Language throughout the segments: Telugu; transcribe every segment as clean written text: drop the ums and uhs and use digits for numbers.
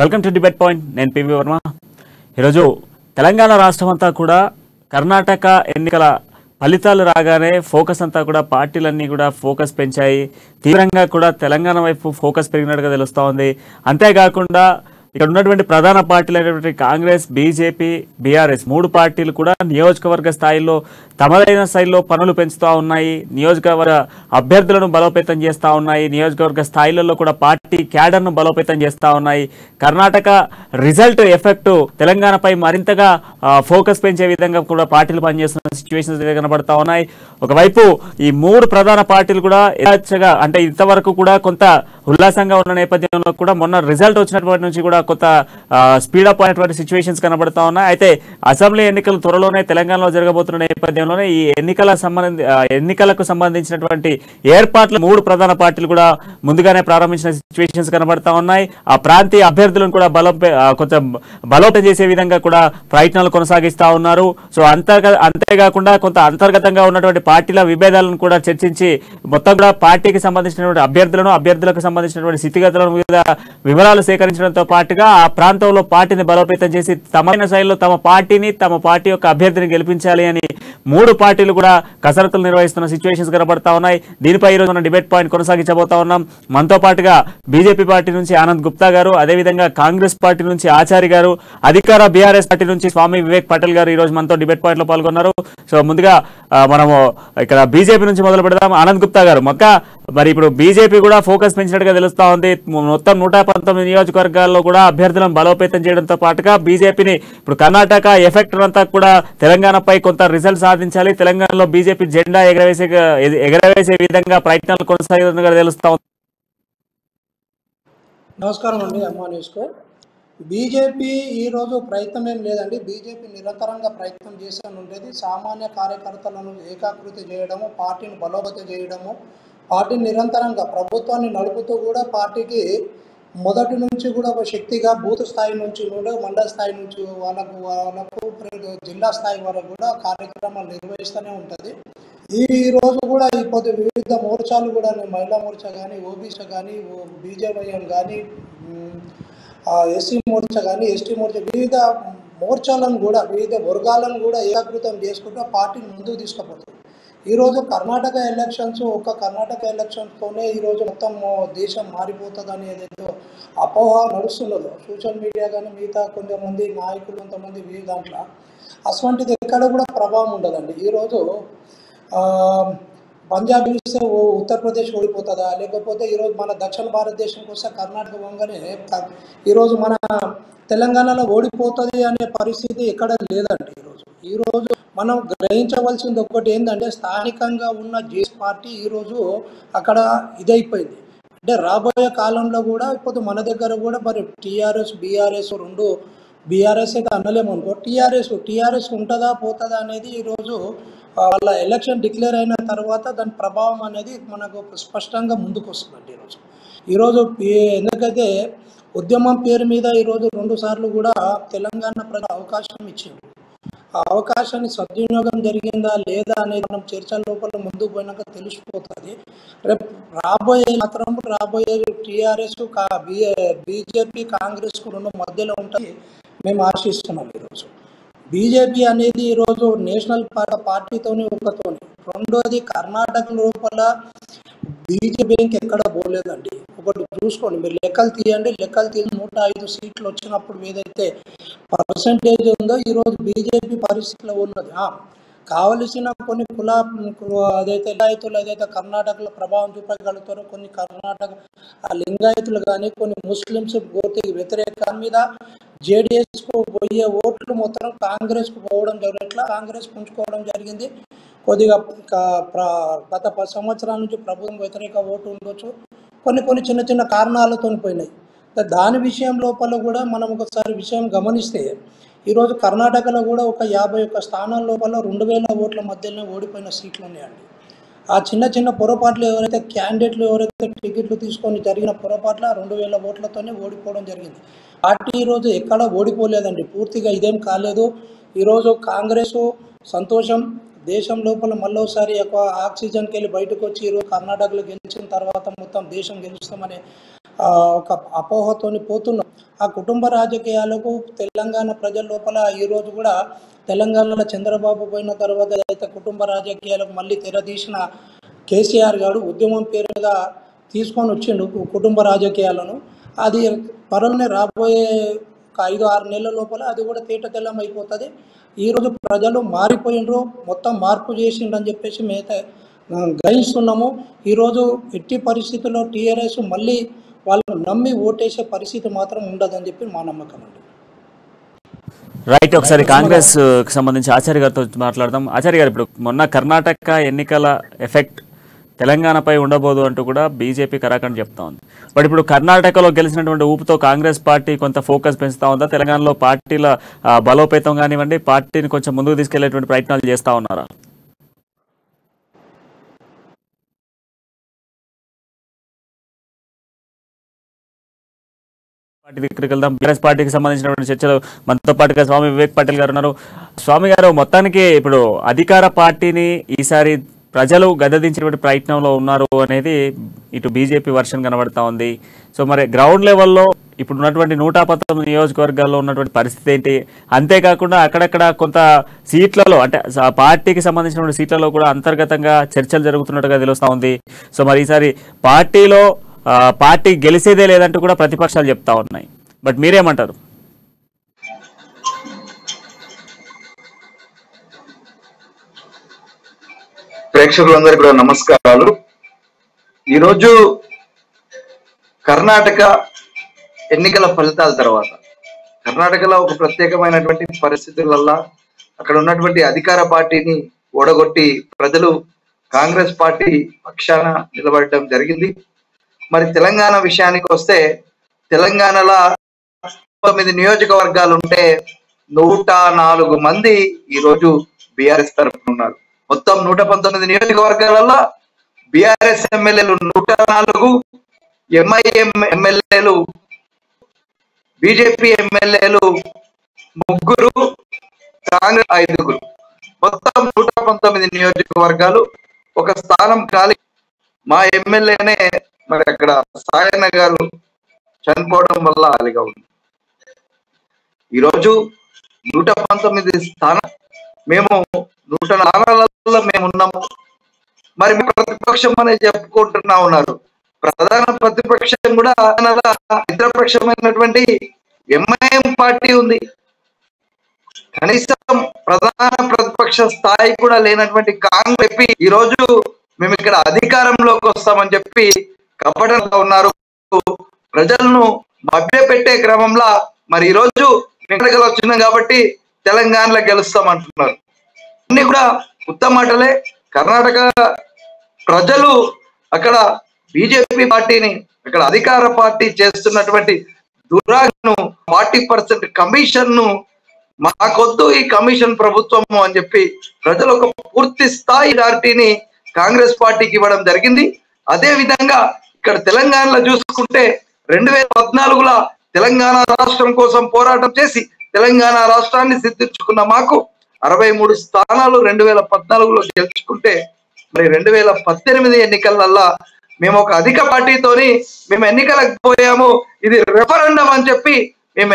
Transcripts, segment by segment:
Welcome to debate point. నేను పివి వర్మ. ఈరోజు తెలంగాణ రాష్ట్రం అంతా కూడా కర్ణాటక ఎన్నికల ఫలితాలు రాగానే ఫోకస్ అంతా కూడా పార్టీలన్నీ కూడా ఫోకస్ పెంచాయి. తీవ్రంగా కూడా తెలంగాణ వైపు ఫోకస్ పెరిగినట్టుగా తెలుస్తూ ఉంది. అంతేకాకుండా ఇక్కడ ఉన్నటువంటి ప్రధాన పార్టీలు అయినటువంటి కాంగ్రెస్, బీజేపీ, బీఆర్ఎస్ మూడు పార్టీలు కూడా నియోజకవర్గ స్థాయిలో తమదైన స్థాయిలో పనులు పెంచుతూ ఉన్నాయి. నియోజకవర్గ అభ్యర్థులను బలోపేతం చేస్తూ ఉన్నాయి. నియోజకవర్గ స్థాయిలలో కూడా పార్టీ క్యాడర్ను బలోపేతం చేస్తూ ఉన్నాయి. కర్ణాటక రిజల్ట్ ఎఫెక్ట్ తెలంగాణపై మరింతగా ఫోకస్ పెంచే విధంగా కూడా పార్టీలు పనిచేస్తున్న సిచ్యువేషన్స్ కనబడతా ఉన్నాయి. ఒకవైపు ఈ మూడు ప్రధాన పార్టీలు కూడా యథాచ్ఛగా అంటే ఇంతవరకు కూడా కొంత ఉల్లాసంగా ఉన్న నేపథ్యంలో కూడా మొన్న రిజల్ట్ వచ్చినప్పటి నుంచి కూడా కొంత స్పీడప్ అయినటువంటి సిచ్యువేషన్స్ కనబడతా ఉన్నాయి. అయితే అసెంబ్లీ ఎన్నికలు త్వరలోనే తెలంగాణలో జరగబోతున్న నేపథ్యంలోనే ఈ ఎన్నికలకు సంబంధించినటువంటి ఏర్పాట్లు మూడు ప్రధాన పార్టీలు కూడా ముందుగానే ప్రారంభించిన సిచ్యువేషన్స్ కనబడతా ఉన్నాయి. ఆ ప్రాంతీయ అభ్యర్థులను కూడా కొంచెం బలోపేతం చేసే విధంగా కూడా ప్రయత్నాలు కొనసాగిస్తా ఉన్నారు. సో అంతేకాకుండా కొంత అంతర్గతంగా ఉన్నటువంటి పార్టీల విభేదాలను కూడా చర్చించి మొత్తం కూడా పార్టీకి సంబంధించినటువంటి అభ్యర్థులకు సంబంధించినటువంటి స్థితిగతులను మీద వివరాలు సేకరించడంతో పాటుగా ఆ ప్రాంతంలో పార్టీని బలోపేతం చేసి తమైన శైలిలో తమ పార్టీ యొక్క అభ్యర్థిని గెలిపించాలి అని మూడు పార్టీలు కూడా కసరత్తులు నిర్వహిస్తున్న సిచ్యువేషన్స్ కనబడతా ఉన్నాయి. దీనిపై ఈరోజు మనం డిబేట్ పాయింట్ కొనసాగించబోతా ఉన్నాం. మనతో పాటుగా బీజేపీ పార్టీ నుంచి ఆనంద్ గుప్తా గారు, అదేవిధంగా కాంగ్రెస్ పార్టీ నుంచి ఆచారి గారు, అధికార బీఆర్ఎస్ పార్టీ నుంచి స్వామి వివేక్ పటేల్ గారు ఈ రోజు మనతో డిబేట్ పాయింట్ లో పాల్గొన్నారు. సో ముందుగా మనము ఇక్కడ బీజేపీ నుంచి మొదలు పెడదాం. ఆనంద్ గుప్తా గారు, మరి ఇప్పుడు బీజేపీ కూడా ఫోకస్ పెంచినట్టుగా తెలుస్తా ఉంది. మొత్తం 119 నియోజకవర్గాల్లో కూడా అభ్యర్థులను బలోపేతం చేయడంతో పాటుగా బీజేపీని ఇప్పుడు కర్ణాటక ఎఫెక్ట్ అంతా కూడా తెలంగాణపై కొంత రిజల్ట్ సాధించాలి, తెలంగాణలో బీజేపీ జెండా ఎగరవేసే విధంగా ప్రయత్నాలు కొనసాగుతున్నట్టుగా తెలుస్తా ఉంది. నమస్కారం అండి. అమ్మా న్యూస్కు. బీజేపీ ఈరోజు ప్రయత్నం ఏం లేదండి. బీజేపీ నిరంతరంగా ప్రయత్నం చేస్తూనే ఉండేది. సామాన్య కార్యకర్తలను ఏకాకృతి చేయడము, పార్టీని బలోపేతం చేయడము, పార్టీని నిరంతరంగా ప్రభుత్వాన్ని నడుపుతూ కూడా పార్టీకి మొదటి నుంచి కూడా ఒక శక్తిగా బూత్ స్థాయి నుంచి కూడా మండల స్థాయి నుంచి వాళ్ళకు జిల్లా స్థాయి వరకు కూడా కార్యక్రమాలు నిర్వహిస్తూనే ఉంటుంది. ఈ రోజు కూడా ఇప్పుడు వివిధ మోర్చాలు కూడా మహిళా మోర్చా కానీ, ఓబీసీ కానీ, బీజేవైఎం కానీ, ఎస్సీ మోర్చా కానీ, ఎస్టీ మోర్చా, వివిధ మోర్చాలను కూడా వివిధ వర్గాలను కూడా ఏకీకృతం చేసుకుంటూ పార్టీని ముందుకు తీసుకుపోతుంది. ఈరోజు కర్ణాటక ఎలక్షన్స్తోనే ఈరోజు మొత్తం దేశం మారిపోతుందని ఏదైతే అపోహ నడుస్తున్నదో సోషల్ మీడియా కానీ మిగతా కొంతమంది నాయకులు కొంతమంది వివిధ దాంట్లో అటువంటిది ఎక్కడ కూడా ప్రభావం ఉండదండి. ఈరోజు పంజాబ్ చూస్తే ఉత్తరప్రదేశ్ ఓడిపోతుందా, లేకపోతే ఈరోజు మన దక్షిణ భారతదేశంకి వస్తే కర్ణాటక వంగనే ఈరోజు మన తెలంగాణలో ఓడిపోతుంది అనే పరిస్థితి ఎక్కడ లేదండి. ఈరోజు మనం గ్రహించవలసింది ఒకటి ఏంటంటే స్థానికంగా ఉన్న జేఎస్ పార్టీ ఈరోజు అక్కడ ఇదైపోయింది. అంటే రాబోయే కాలంలో కూడా ఇప్పుడు మన దగ్గర కూడా మరి టీఆర్ఎస్, బీఆర్ఎస్ రెండు, బీఆర్ఎస్ అయితే అనలేమనుకో, టీఆర్ఎస్ ఉంటుందా పోతుందా అనేది ఈరోజు వాళ్ళ ఎలక్షన్ డిక్లేర్ అయిన తర్వాత దాని ప్రభావం అనేది మనకు స్పష్టంగా ముందుకు వస్తుందండి. ఈరోజు ఎందుకైతే ఉద్యమం పేరు మీద ఈరోజు 2 సార్లు కూడా తెలంగాణ ప్రజలు అవకాశం ఇచ్చింది. ఆ అవకాశాన్ని సద్వినియోగం జరిగిందా లేదా అనేది మనం చర్చల లోపల ముందుకు పోయినాక తెలిసిపోతుంది. రేపు రాబోయే టీఆర్ఎస్, బీజేపీ, కాంగ్రెస్కు 2 మధ్యలో ఉంటాయి మేము ఆశిస్తున్నాం. ఈరోజు బీజేపీ అనేది ఈరోజు నేషనల్ పార్టీతోని ఒకతోని, రెండోది కర్ణాటక లోపల బీజేపీ ఎక్కడ పోలేదండి. ఒకటి చూసుకోండి, మీరు లెక్కలు తీయండి. 105 సీట్లు వచ్చినప్పుడు ఏదైతే పర్సంటేజ్ ఉందో ఈరోజు బీజేపీ పరిస్థితిలో ఉన్నది. కావలసిన కొన్ని అదైతే లింగాయతులు ఏదైతే కర్ణాటకలో ప్రభావం చూపగలుగుతారో కొన్ని కర్ణాటక లింగాయతులు కానీ, కొన్ని ముస్లిమ్స్ పూర్తిగా వ్యతిరేకం మీద జేడీఎస్కు పోయే ఓట్లు మొత్తం కాంగ్రెస్కు పోవడం జరిగినట్లా కాంగ్రెస్ పుంజుకోవడం జరిగింది. కొద్దిగా గత 10 సంవత్సరాల నుంచి ప్రభుత్వం వ్యతిరేక ఓటు ఉండొచ్చు, కొన్ని చిన్న కారణాలతో పోయినాయి. దాని విషయం లోపల కూడా మనం ఒకసారి విషయం గమనిస్తే ఈరోజు కర్ణాటకలో కూడా ఒక 51 స్థానాల లోపల 2000 ఓట్ల మధ్యలో ఓడిపోయిన సీట్లు ఉన్నాయండి. ఆ చిన్న పొరపాట్లు క్యాండిడేట్లు ఎవరైతే టికెట్లు తీసుకొని జరిగిన పొరపాట్ల 2000 ఓట్లతోనే ఓడిపోవడం జరిగింది. పార్టీ ఈరోజు ఎక్కడ ఓడిపోలేదండి, పూర్తిగా ఇదేం కాలేదు. ఈరోజు కాంగ్రెస్ సంతోషం, దేశం లోపల మళ్ళోసారి ఎక్కువ ఆక్సిజన్కి వెళ్ళి బయటకు వచ్చి ఈరోజు కర్ణాటకలో గెలిచిన తర్వాత మొత్తం దేశం గెలుస్తామనే ఒక అపోహతోని పోతున్నాం. ఆ కుటుంబ రాజకీయాలకు తెలంగాణ ప్రజల లోపల ఈరోజు కూడా తెలంగాణలో చంద్రబాబు పోయిన తర్వాత అయితే కుటుంబ రాజకీయాలకు మళ్ళీ తెరదీసిన కేసీఆర్ గారు ఉద్యమం పేరుగా తీసుకొని వచ్చిండు కుటుంబ రాజకీయాలను. అది త్వరలోనే రాబోయే ఒక 5-6 నెలల లోపల అది కూడా తేటతెల్లం అయిపోతుంది. ఈరోజు ప్రజలు మారిపోయినరు, మొత్తం మార్పు చేసిండ్రని చెప్పేసి మేమైతే గ్రహిస్తున్నాము. ఈరోజు ఎట్టి పరిస్థితుల్లో టీఆర్ఎస్ మళ్ళీ వాళ్ళు నమ్మి ఓటేసే పరిస్థితి మాత్రం ఉండదని చెప్పి మా నమ్మకం అండి. రైట్, ఒకసారి కాంగ్రెస్ కి సంబంధించి ఆచార్య గారితో మాట్లాడదాం. ఆచార్య గారు, ఇప్పుడు మొన్న కర్ణాటక ఎన్నికల ఎఫెక్ట్ తెలంగాణపై ఉండబోదు అంటూ కూడా బీజేపీ కరాఖండ్ చెప్తా ఉంది. బట్ ఇప్పుడు కర్ణాటకలో గెలిచినటువంటి ఊపుతో కాంగ్రెస్ పార్టీ కొంత ఫోకస్ పెంచుతా ఉందా? తెలంగాణలో పార్టీల బలోపేతం కానివ్వండి, పార్టీని కొంచెం ముందుకు తీసుకెళ్లేటువంటి ప్రయత్నాలు చేస్తా ఉన్నారా? పార్టీ దగ్గరికి వెళ్దాం. బీఆర్ఎస్ పార్టీకి సంబంధించినటువంటి చర్చలు మనతో పాటుగా స్వామి వివేక్ పాటిల్ గారు ఉన్నారు. స్వామి గారు, మొత్తానికి ఇప్పుడు అధికార పార్టీని ఈసారి ప్రజలు గద్దదించేటువంటి ప్రయత్నంలో ఉన్నారు అనేది ఇటు బీజేపీ వర్షన్ కనబడతా ఉంది. సో మరి గ్రౌండ్ లెవెల్లో ఇప్పుడు ఉన్నటువంటి 119 నియోజకవర్గాల్లో ఉన్నటువంటి పరిస్థితి ఏంటి? అంతేకాకుండా అక్కడక్కడ కొంత సీట్లలో అంటే పార్టీకి సంబంధించినటువంటి సీట్లలో కూడా అంతర్గతంగా చర్చలు జరుగుతున్నట్టుగా తెలుస్తూ ఉంది. సో మరి ఈసారి పార్టీ గెలిచేదే లేదంటూ కూడా ప్రతిపక్షాలు చెప్తా ఉన్నాయి. బట్ మీరేమంటారు? ప్రేక్షకులందరికీ కూడా నమస్కారాలు. ఈరోజు కర్ణాటక ఎన్నికల ఫలితాల తర్వాత కర్ణాటకలో ఒక ప్రత్యేకమైనటువంటి పరిస్థితులల్లా అక్కడ ఉన్నటువంటి అధికార పార్టీని ఓడగొట్టి ప్రజలు కాంగ్రెస్ పార్టీ పక్షాన నిలబడడం జరిగింది. మరి తెలంగాణ విషయానికి వస్తే తెలంగాణలో 9 నియోజకవర్గాలు ఉంటే 104 మంది ఈరోజు బీఆర్ఎస్ తరఫున ఉన్నారు. మొత్తం 119 నియోజకవర్గాలలో బీఆర్ఎస్ ఎమ్మెల్యేలు 104, ఎంఐఎం ఎమ్మెల్యేలు, బీజేపీ ఎమ్మెల్యేలు 3, కాంగ్రెస్ 5. మొత్తం 119 నియోజకవర్గాలు. ఒక స్థానం ఖాళీ. మా ఎమ్మెల్యేనే మరి అక్కడ సాయన్న గారు చనిపోవడం వల్ల ఖాళీగా ఉంది. ఈరోజు 119 స్థానం, మేము 100 స్థానాలలో మేము ఉన్నాము. మరి ప్రతిపక్షం అనేది చెప్పుకుంటున్నా ఉన్నారు. ప్రధాన ప్రతిపక్షం కూడా మిత్రపక్షమైనటువంటి ఎంఐఎం పార్టీ ఉంది. కనీసం ప్రధాన ప్రతిపక్ష స్థాయి కూడా లేనటువంటి కాంగ్రెస్ ఈ రోజు మేము ఇక్కడ అధికారంలోకి వస్తామని చెప్పి కపటంగా ఉన్నారు. ప్రజలను మభ్యపెట్టే క్రమంలో మరి ఈ రోజు ఎన్నికలు వచ్చినాం కాబట్టి తెలంగాణలో గెలుస్తామంటున్నారు. అన్ని కూడా ఉత్తమ మాటలే. కర్ణాటక ప్రజలు అక్కడ బీజేపీ పార్టీని, అక్కడ అధికార పార్టీ చేస్తున్నటువంటి దురాను 40% కమిషన్ ను మాకొద్దు ఈ కమిషన్ ప్రభుత్వము అని చెప్పి ప్రజలు ఒక పూర్తి స్థాయి పార్టీని కాంగ్రెస్ పార్టీకి ఇవ్వడం జరిగింది. అదే విధంగా ఇక్కడ తెలంగాణలో చూసుకుంటే 2014లో తెలంగాణ రాష్ట్రం కోసం పోరాటం చేసి తెలంగాణ రాష్ట్రాన్ని సిద్ధించుకున్న మాకు 63 స్థానాలు 2014లో గెలుచుకుంటే మరి 2018 ఎన్నికలల్లా మేము ఒక అధిక పార్టీతోని మేము ఎన్నికలకు పోయాము. ఇది రెఫరెండం అని చెప్పి మేము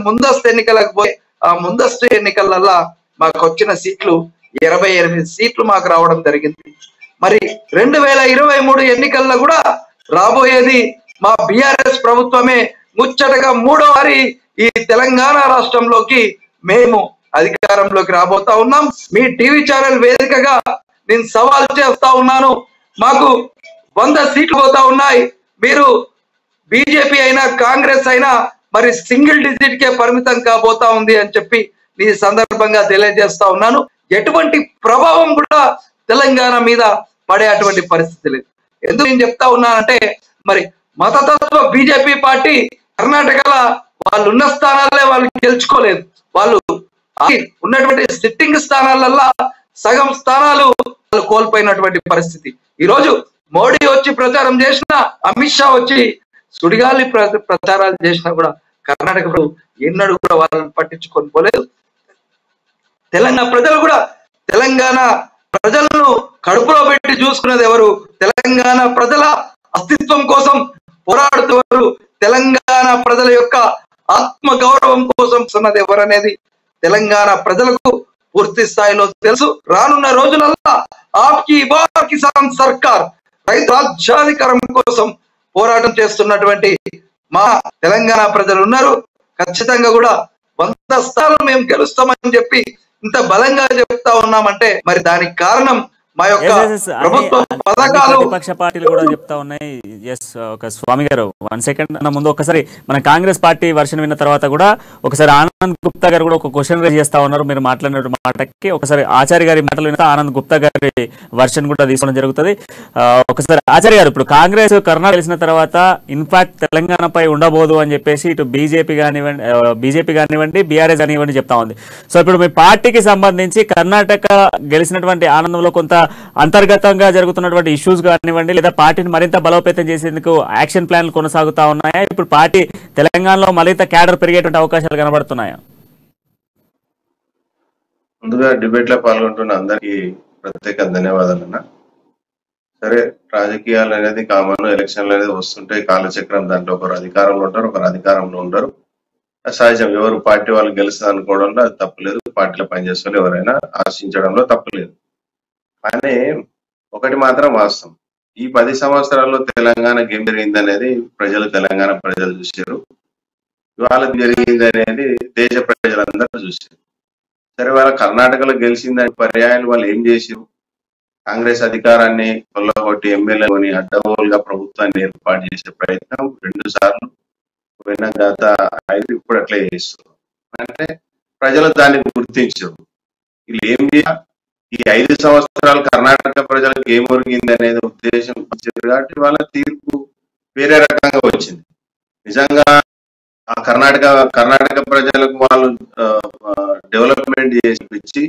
ముందస్తు ఎన్నికలకు పోయి ఆ ముందస్తు ఎన్నికలల్లా మాకు వచ్చిన సీట్లు 28 సీట్లు మాకు రావడం జరిగింది. మరి 2023 ఎన్నికల్లో కూడా రాబోయేది మా బీఆర్ఎస్ ప్రభుత్వమే. ముచ్చటగా 3వసారి ఈ తెలంగాణ రాష్ట్రంలోకి మేము అధికారంలోకి రాబోతా ఉన్నాం. మీ టీవీ ఛానల్ వేదికగా నేను సవాల్ చేస్తా ఉన్నాను. మాకు 100 సీట్లు పోతా ఉన్నాయి. మీరు బీజేపీ అయినా కాంగ్రెస్ అయినా మరి సింగిల్ డిజిట్ కే పరిమితం కాబోతా ఉంది అని చెప్పి ఈ సందర్భంగా తెలియజేస్తా ఉన్నాను. ఎటువంటి ప్రభావం కూడా తెలంగాణ మీద పడే అటువంటి పరిస్థితి లేదు. ఎందుకు నేను చెప్తా ఉన్నానంటే మరి మతతత్వ బీజేపీ పార్టీ కర్ణాటకలో వాళ్ళు ఉన్న స్థానాలే వాళ్ళు గెలుచుకోలేదు. వాళ్ళు ఉన్నటువంటి సిట్టింగ్ స్థానాలల్లో సగం స్థానాలు వాళ్ళు కోల్పోయినటువంటి పరిస్థితి. ఈరోజు మోడీ వచ్చి ప్రచారం చేసినా, అమిత్ షా వచ్చి సుడిగాలి ప్రచారాలు చేసినా కూడా కర్ణాటకలో ఎన్నడూ కూడా వాళ్ళని పట్టించుకొని పోలేదు. తెలంగాణ ప్రజలు కూడా తెలంగాణ ప్రజలను కడుపులో పెట్టి చూసుకున్నది ఎవరు? తెలంగాణ ప్రజల అస్తిత్వం కోసం పోరాడుతున్నారు. తెలంగాణ ప్రజల యొక్క ఆత్మ గౌరవం కోసం ఉన్నది ఎవరనేది తెలంగాణ ప్రజలకు పూర్తి స్థాయిలో తెలుసు. రానున్న రోజులలో ఆప్కి బార్ కిసాన్ సర్కార్ రైతు రాజ్యాధికారం కోసం పోరాటం చేస్తున్నటువంటి మా తెలంగాణ ప్రజలు ఉన్నారు. ఖచ్చితంగా కూడా 100 స్థానాలు మేము గెలుస్తామని చెప్పి ఇంత బలంగా చెప్తా ఉన్నామంటే మరి దానికి కారణం మా యొక్క ప్రభుత్వ పథకాలు. ప్రతిపక్ష పార్టీలు కూడా చెప్తా ఉన్నాయి. ఎస్, ఒక స్వామి గారు 1 సెకండ్ అన్న ముందు ఒకసారి మన కాంగ్రెస్ పార్టీ వర్షన్ విన్న తర్వాత కూడా ఒకసారి ఆనంద్ గుప్తా గారు కూడా ఒక క్వశ్చన్ రేజ్ చేస్తా ఉన్నారు. మీరు మాట్లాడిన మాటకి ఒకసారి ఆచార్య గారి మాటలు విన్న ఆనంద్ గుప్తా గారి వర్షన్ కూడా తీసుకోవడం జరుగుతుంది. ఒకసారి ఆచార్య గారు, ఇప్పుడు కాంగ్రెస్ కర్ణాటక గెలిచిన తర్వాత ఇన్ఫాక్ట్ తెలంగాణపై ఉండబోదు అని చెప్పేసి ఇటు బీజేపీ కానివ్వండి బీఆర్ఎస్ కానివ్వండి చెప్తా ఉంది. సో ఇప్పుడు మీ పార్టీకి సంబంధించి కర్ణాటక గెలిచినటువంటి ఆనందంలో కొంత అంతర్గతంగా జరుగుతున్నటువంటి ఇష్యూస్ కానివ్వండి లేదా పార్టీని మరింత బలోపేతం చేసేందుకు యాక్షన్ ప్లాన్లు కొనసాగుతా ఉన్నాయా? ఇప్పుడు పార్టీ తెలంగాణలో మరింత క్యాడర్ పెరిగేటువంటి అవకాశాలు కనబడుతున్నాయా? ముందుగా డిబేట్ లో పాల్గొంటున్న అందరికి ప్రత్యేక ధన్యవాదాలన్నా. సరే, రాజకీయాలు అనేది కామన్, ఎలక్షన్లు అనేది వస్తుంటాయి, కాలచక్రం. దాంట్లో ఒకరు అధికారంలో ఉంటారు, ఒకరు అధికారంలో ఉండరు. సహజం. ఎవరు పార్టీ వాళ్ళు గెలుస్తుంది అనుకోవడంలో అది తప్పులేదు. పార్టీలో పనిచేసే వాళ్ళు ఎవరైనా ఆశించడంలో తప్పులేదు. కానీ ఒకటి మాత్రం వాస్తవం, ఈ 10 సంవత్సరాల్లో తెలంగాణకి ఏం జరిగింది అనేది తెలంగాణ ప్రజలు చూశారు. ఇవాళ జరిగింది అనేది దేశ ప్రజలందరూ చూశారు. సరే, వాళ్ళ కర్ణాటకలో గెలిచిందని పర్యాయాలు వాళ్ళు ఏం చేశారు? కాంగ్రెస్ అధికారాన్ని కొల్లగొట్టి ఎమ్మెల్యేని అడ్డగోలుగా ప్రభుత్వాన్ని ఏర్పాటు చేసే ప్రయత్నం 2 సార్లు పోయిన గత 5 ఇప్పుడు అట్లే చేస్తున్నారు. అంటే ప్రజలు దాన్ని గుర్తించరు. వీళ్ళు ఏం చేయాలి? ఈ 5 సంవత్సరాలు కర్ణాటక ప్రజలకు ఏం ఒరిగింది అనేది ఉద్దేశం వచ్చింది కాబట్టి వాళ్ళ తీర్పు వేరే రకంగా వచ్చింది. నిజంగా ఆ కర్ణాటక ప్రజలకు వాళ్ళు డెవలప్మెంట్ చేసి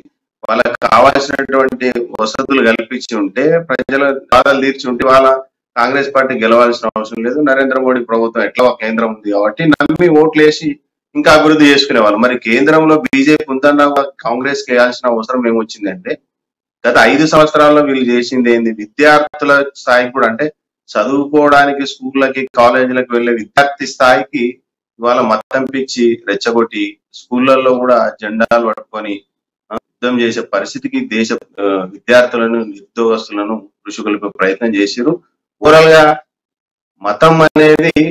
వాళ్ళకి కావాల్సినటువంటి వసతులు కల్పించి ఉంటే, ప్రజల బాధలు తీర్చి ఉంటే వాళ్ళ కాంగ్రెస్ పార్టీ గెలవాల్సిన అవసరం లేదు. నరేంద్ర మోడీ ప్రభుత్వం ఎట్లా ఒక కేంద్రం ఉంది కాబట్టి నమ్మి ఓట్లేసి ఇంకా అభివృద్ధి చేసుకునేవాళ్ళు. మరి కేంద్రంలో బీజేపీ ఉందన్న కాంగ్రెస్ చేయాల్సిన అవసరం ఏమొచ్చిందంటే, గత 5 సంవత్సరాల్లో వీళ్ళు చేసింది ఏంది? విద్యార్థుల స్థాయి కూడా, అంటే చదువుకోవడానికి స్కూళ్ళకి కాలేజీలకు వెళ్లే విద్యార్థి స్థాయికి ఇవాళ మతం పిచ్చి రెచ్చగొట్టి స్కూళ్ళల్లో కూడా జెండాలు పట్టుకొని యుద్ధం చేసే పరిస్థితికి దేశ విద్యార్థులను ఉద్యోగస్తులను కృషికొలిపే ప్రయత్నం చేసిరు. ఓవరాల్ గా మతం అనేది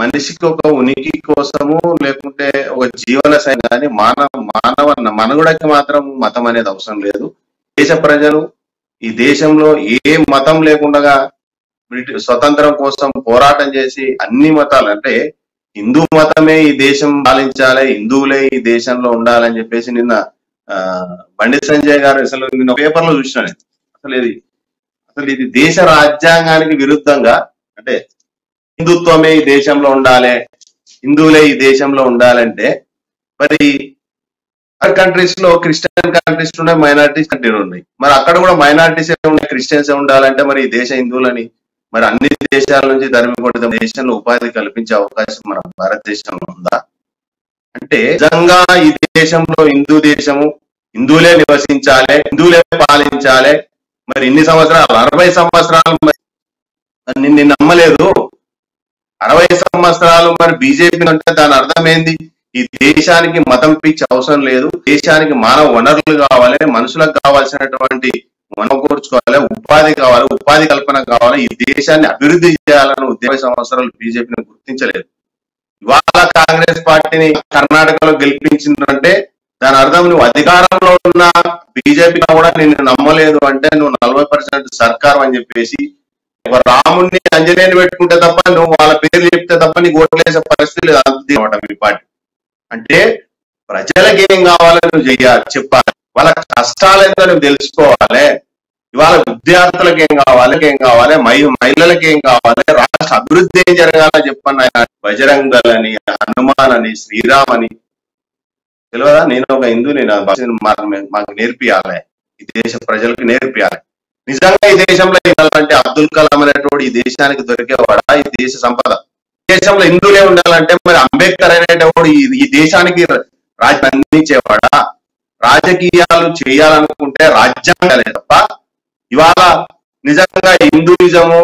మనిషికి ఒక ఉనికి కోసము లేకుంటే ఒక జీవన శైలి, కానీ మానవ మనుగడకి మాత్రం మతం అనేది అవసరం లేదు. దేశ ప్రజలు ఈ దేశంలో ఏ మతం లేకుండా స్వతంత్రం కోసం పోరాటం చేసి అన్ని మతాలు, అంటే హిందూ మతమే ఈ దేశం పాలించాలి, హిందువులే ఈ దేశంలో ఉండాలని చెప్పేసి నిన్న బండి సంజయ్ గారు అసలు నిన్న పేపర్లో చూసినాను. అసలు ఇది దేశ రాజ్యాంగానికి విరుద్ధంగా, అంటే హిందుత్వమే ఈ దేశంలో ఉండాలి, హిందువులే ఈ దేశంలో ఉండాలంటే మరి కంట్రీస్ లో క్రిస్టియన్ కంట్రీస్ ఉన్నాయి, మైనారిటీస్ కంట్రీలు ఉన్నాయి. మరి అక్కడ కూడా మైనారిటీస్ ఉన్నాయి, క్రిస్టియన్స్ ఉండాలంటే మరి ఈ దేశ హిందువులని మరి అన్ని దేశాల నుంచి ధర్మకొట్టిన దేశంలో ఉపాధి కల్పించే అవకాశం మన భారతదేశంలో ఉందా? అంటే నిజంగా ఈ దేశంలో హిందూ దేశము, హిందువులే నివసించాలి, హిందువులే పాలించాలి. మరి ఇన్ని సంవత్సరాలు 60 సంవత్సరాలు నిన్ను నమ్మలేదు. 60 సంవత్సరాలు మరి బీజేపీ అంటే దాని అర్థం ఏంది? ఈ దేశానికి మతం పిచ్చి అవసరం లేదు, దేశానికి మానవ వనరులు కావాలి, మనుషులకు కావాల్సినటువంటి వనకూర్చుకోవాలి, ఉపాధి కావాలి, ఉపాధి కల్పన కావాలి, ఈ దేశాన్ని అభివృద్ధి చేయాలని 30 సంవత్సరాలు బీజేపీని గుర్తించలేదు. ఇవాళ కాంగ్రెస్ పార్టీని కర్ణాటకలో గెలిపించిందంటే దాని అర్థం నువ్వు అధికారంలో ఉన్న బీజేపీ కూడా నిన్ను నమ్మలేదు అంటే నువ్వు 40% సర్కారు అని చెప్పేసి రాముడిని అంజనేయుని పెట్టుకుంటే తప్ప నువ్వు వాళ్ళ పేర్లు చెప్తే తప్ప నీకు ఓట్లేసే పరిస్థితి లేదు అనమాట మీ పార్టీ. అంటే ప్రజలకు ఏం కావాలో నువ్వు చెయ్యాలి, చెప్పాలి, వాళ్ళ కష్టాలు ఏంటో నువ్వు తెలుసుకోవాలి. ఇవాళ విద్యార్థులకు ఏం కావాలి, మహిళలకు ఏం కావాలి, రాష్ట్ర అభివృద్ధి ఏం జరగాలని చెప్పన్న బజరంగ్ దళ్ అని, హనుమాన్ అని, శ్రీరామ్ అని తెలియదా? నేను ఒక హిందూని, మాకు నేర్పియాలి, ఈ దేశ ప్రజలకు నేర్పియాలి. నిజంగా ఈ దేశంలో ఉండాలంటే అబ్దుల్ కలాం అనేటోడు ఈ దేశానికి దొరికేవాడా? ఈ దేశ సంపద దేశంలో హిందువులే ఉండాలంటే మరి అంబేద్కర్ అనేటోడు ఈ దేశానికి రాజ్యం అందించేవాడా? రాజకీయాలు చేయాలనుకుంటే రాజ్యాంగాలే తప్ప ఇవాళ నిజంగా హిందూయిజము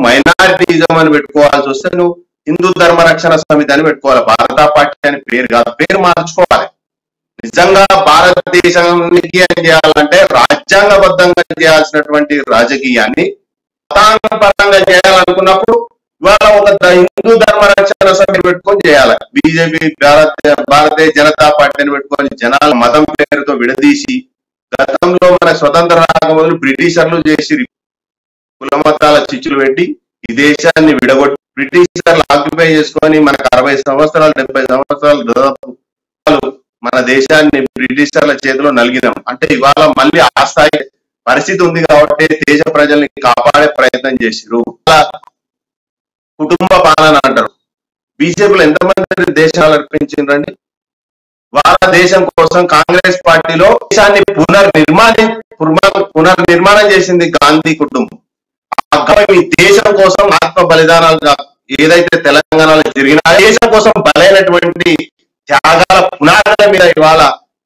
మైనారిటీజం అని పెట్టుకోవాల్సి వస్తే నువ్వు హిందూ ధర్మ రక్షణ సమితి అని పెట్టుకోవాలి. భారత పార్టీ అని పేరు కాదు, పేరు మార్చుకోవాలి. నిజంగా భారతదేశానికి ఏం చేయాలంటే రాజ్యాంగబద్ధంగా చేయాల్సినటువంటి రాజకీయాన్ని మతాంగపరంగా చేయాలనుకున్నప్పుడు ఇవాళ ఒక హిందూ ధర్మ రక్షణ సమితి పెట్టుకొని చేయాలి. బీజేపీ భారతీయ జనతా పార్టీని పెట్టుకొని జనాల మతం పేరుతో విడదీసి, గతంలో మన స్వతంత్ర రాకముందు బ్రిటిషర్లు చేసి కుల మతాల చిచ్చులు పెట్టి ఈ దేశాన్ని విడగొట్టి బ్రిటిషర్లు ఆక్యుపై చేసుకొని మనకు 60 సంవత్సరాలు 70 సంవత్సరాలు దాదాపు మన దేశాన్ని బ్రిటిషర్ల చేతిలో నలిగినాం. అంటే ఇవాళ మళ్ళీ ఆ స్థాయి పరిస్థితి ఉంది కాబట్టి దేశ ప్రజల్ని కాపాడే ప్రయత్నం చేసిరు. కుటుంబ పాలన అంటారు. బీజేపీలో ఎంతమంది దేశాలు అర్పించిండ్రండి? వాళ్ళ దేశం కోసం కాంగ్రెస్ పార్టీలో దేశాన్ని పునర్నిర్మాణం చేసింది గాంధీ కుటుంబం. ఈ దేశం కోసం ఆత్మ బలిదానాలు ఏదైతే తెలంగాణలో జరిగినా దేశం కోసం బలైనటువంటి త్యాగాల పునాదుల మీద ఇవాళ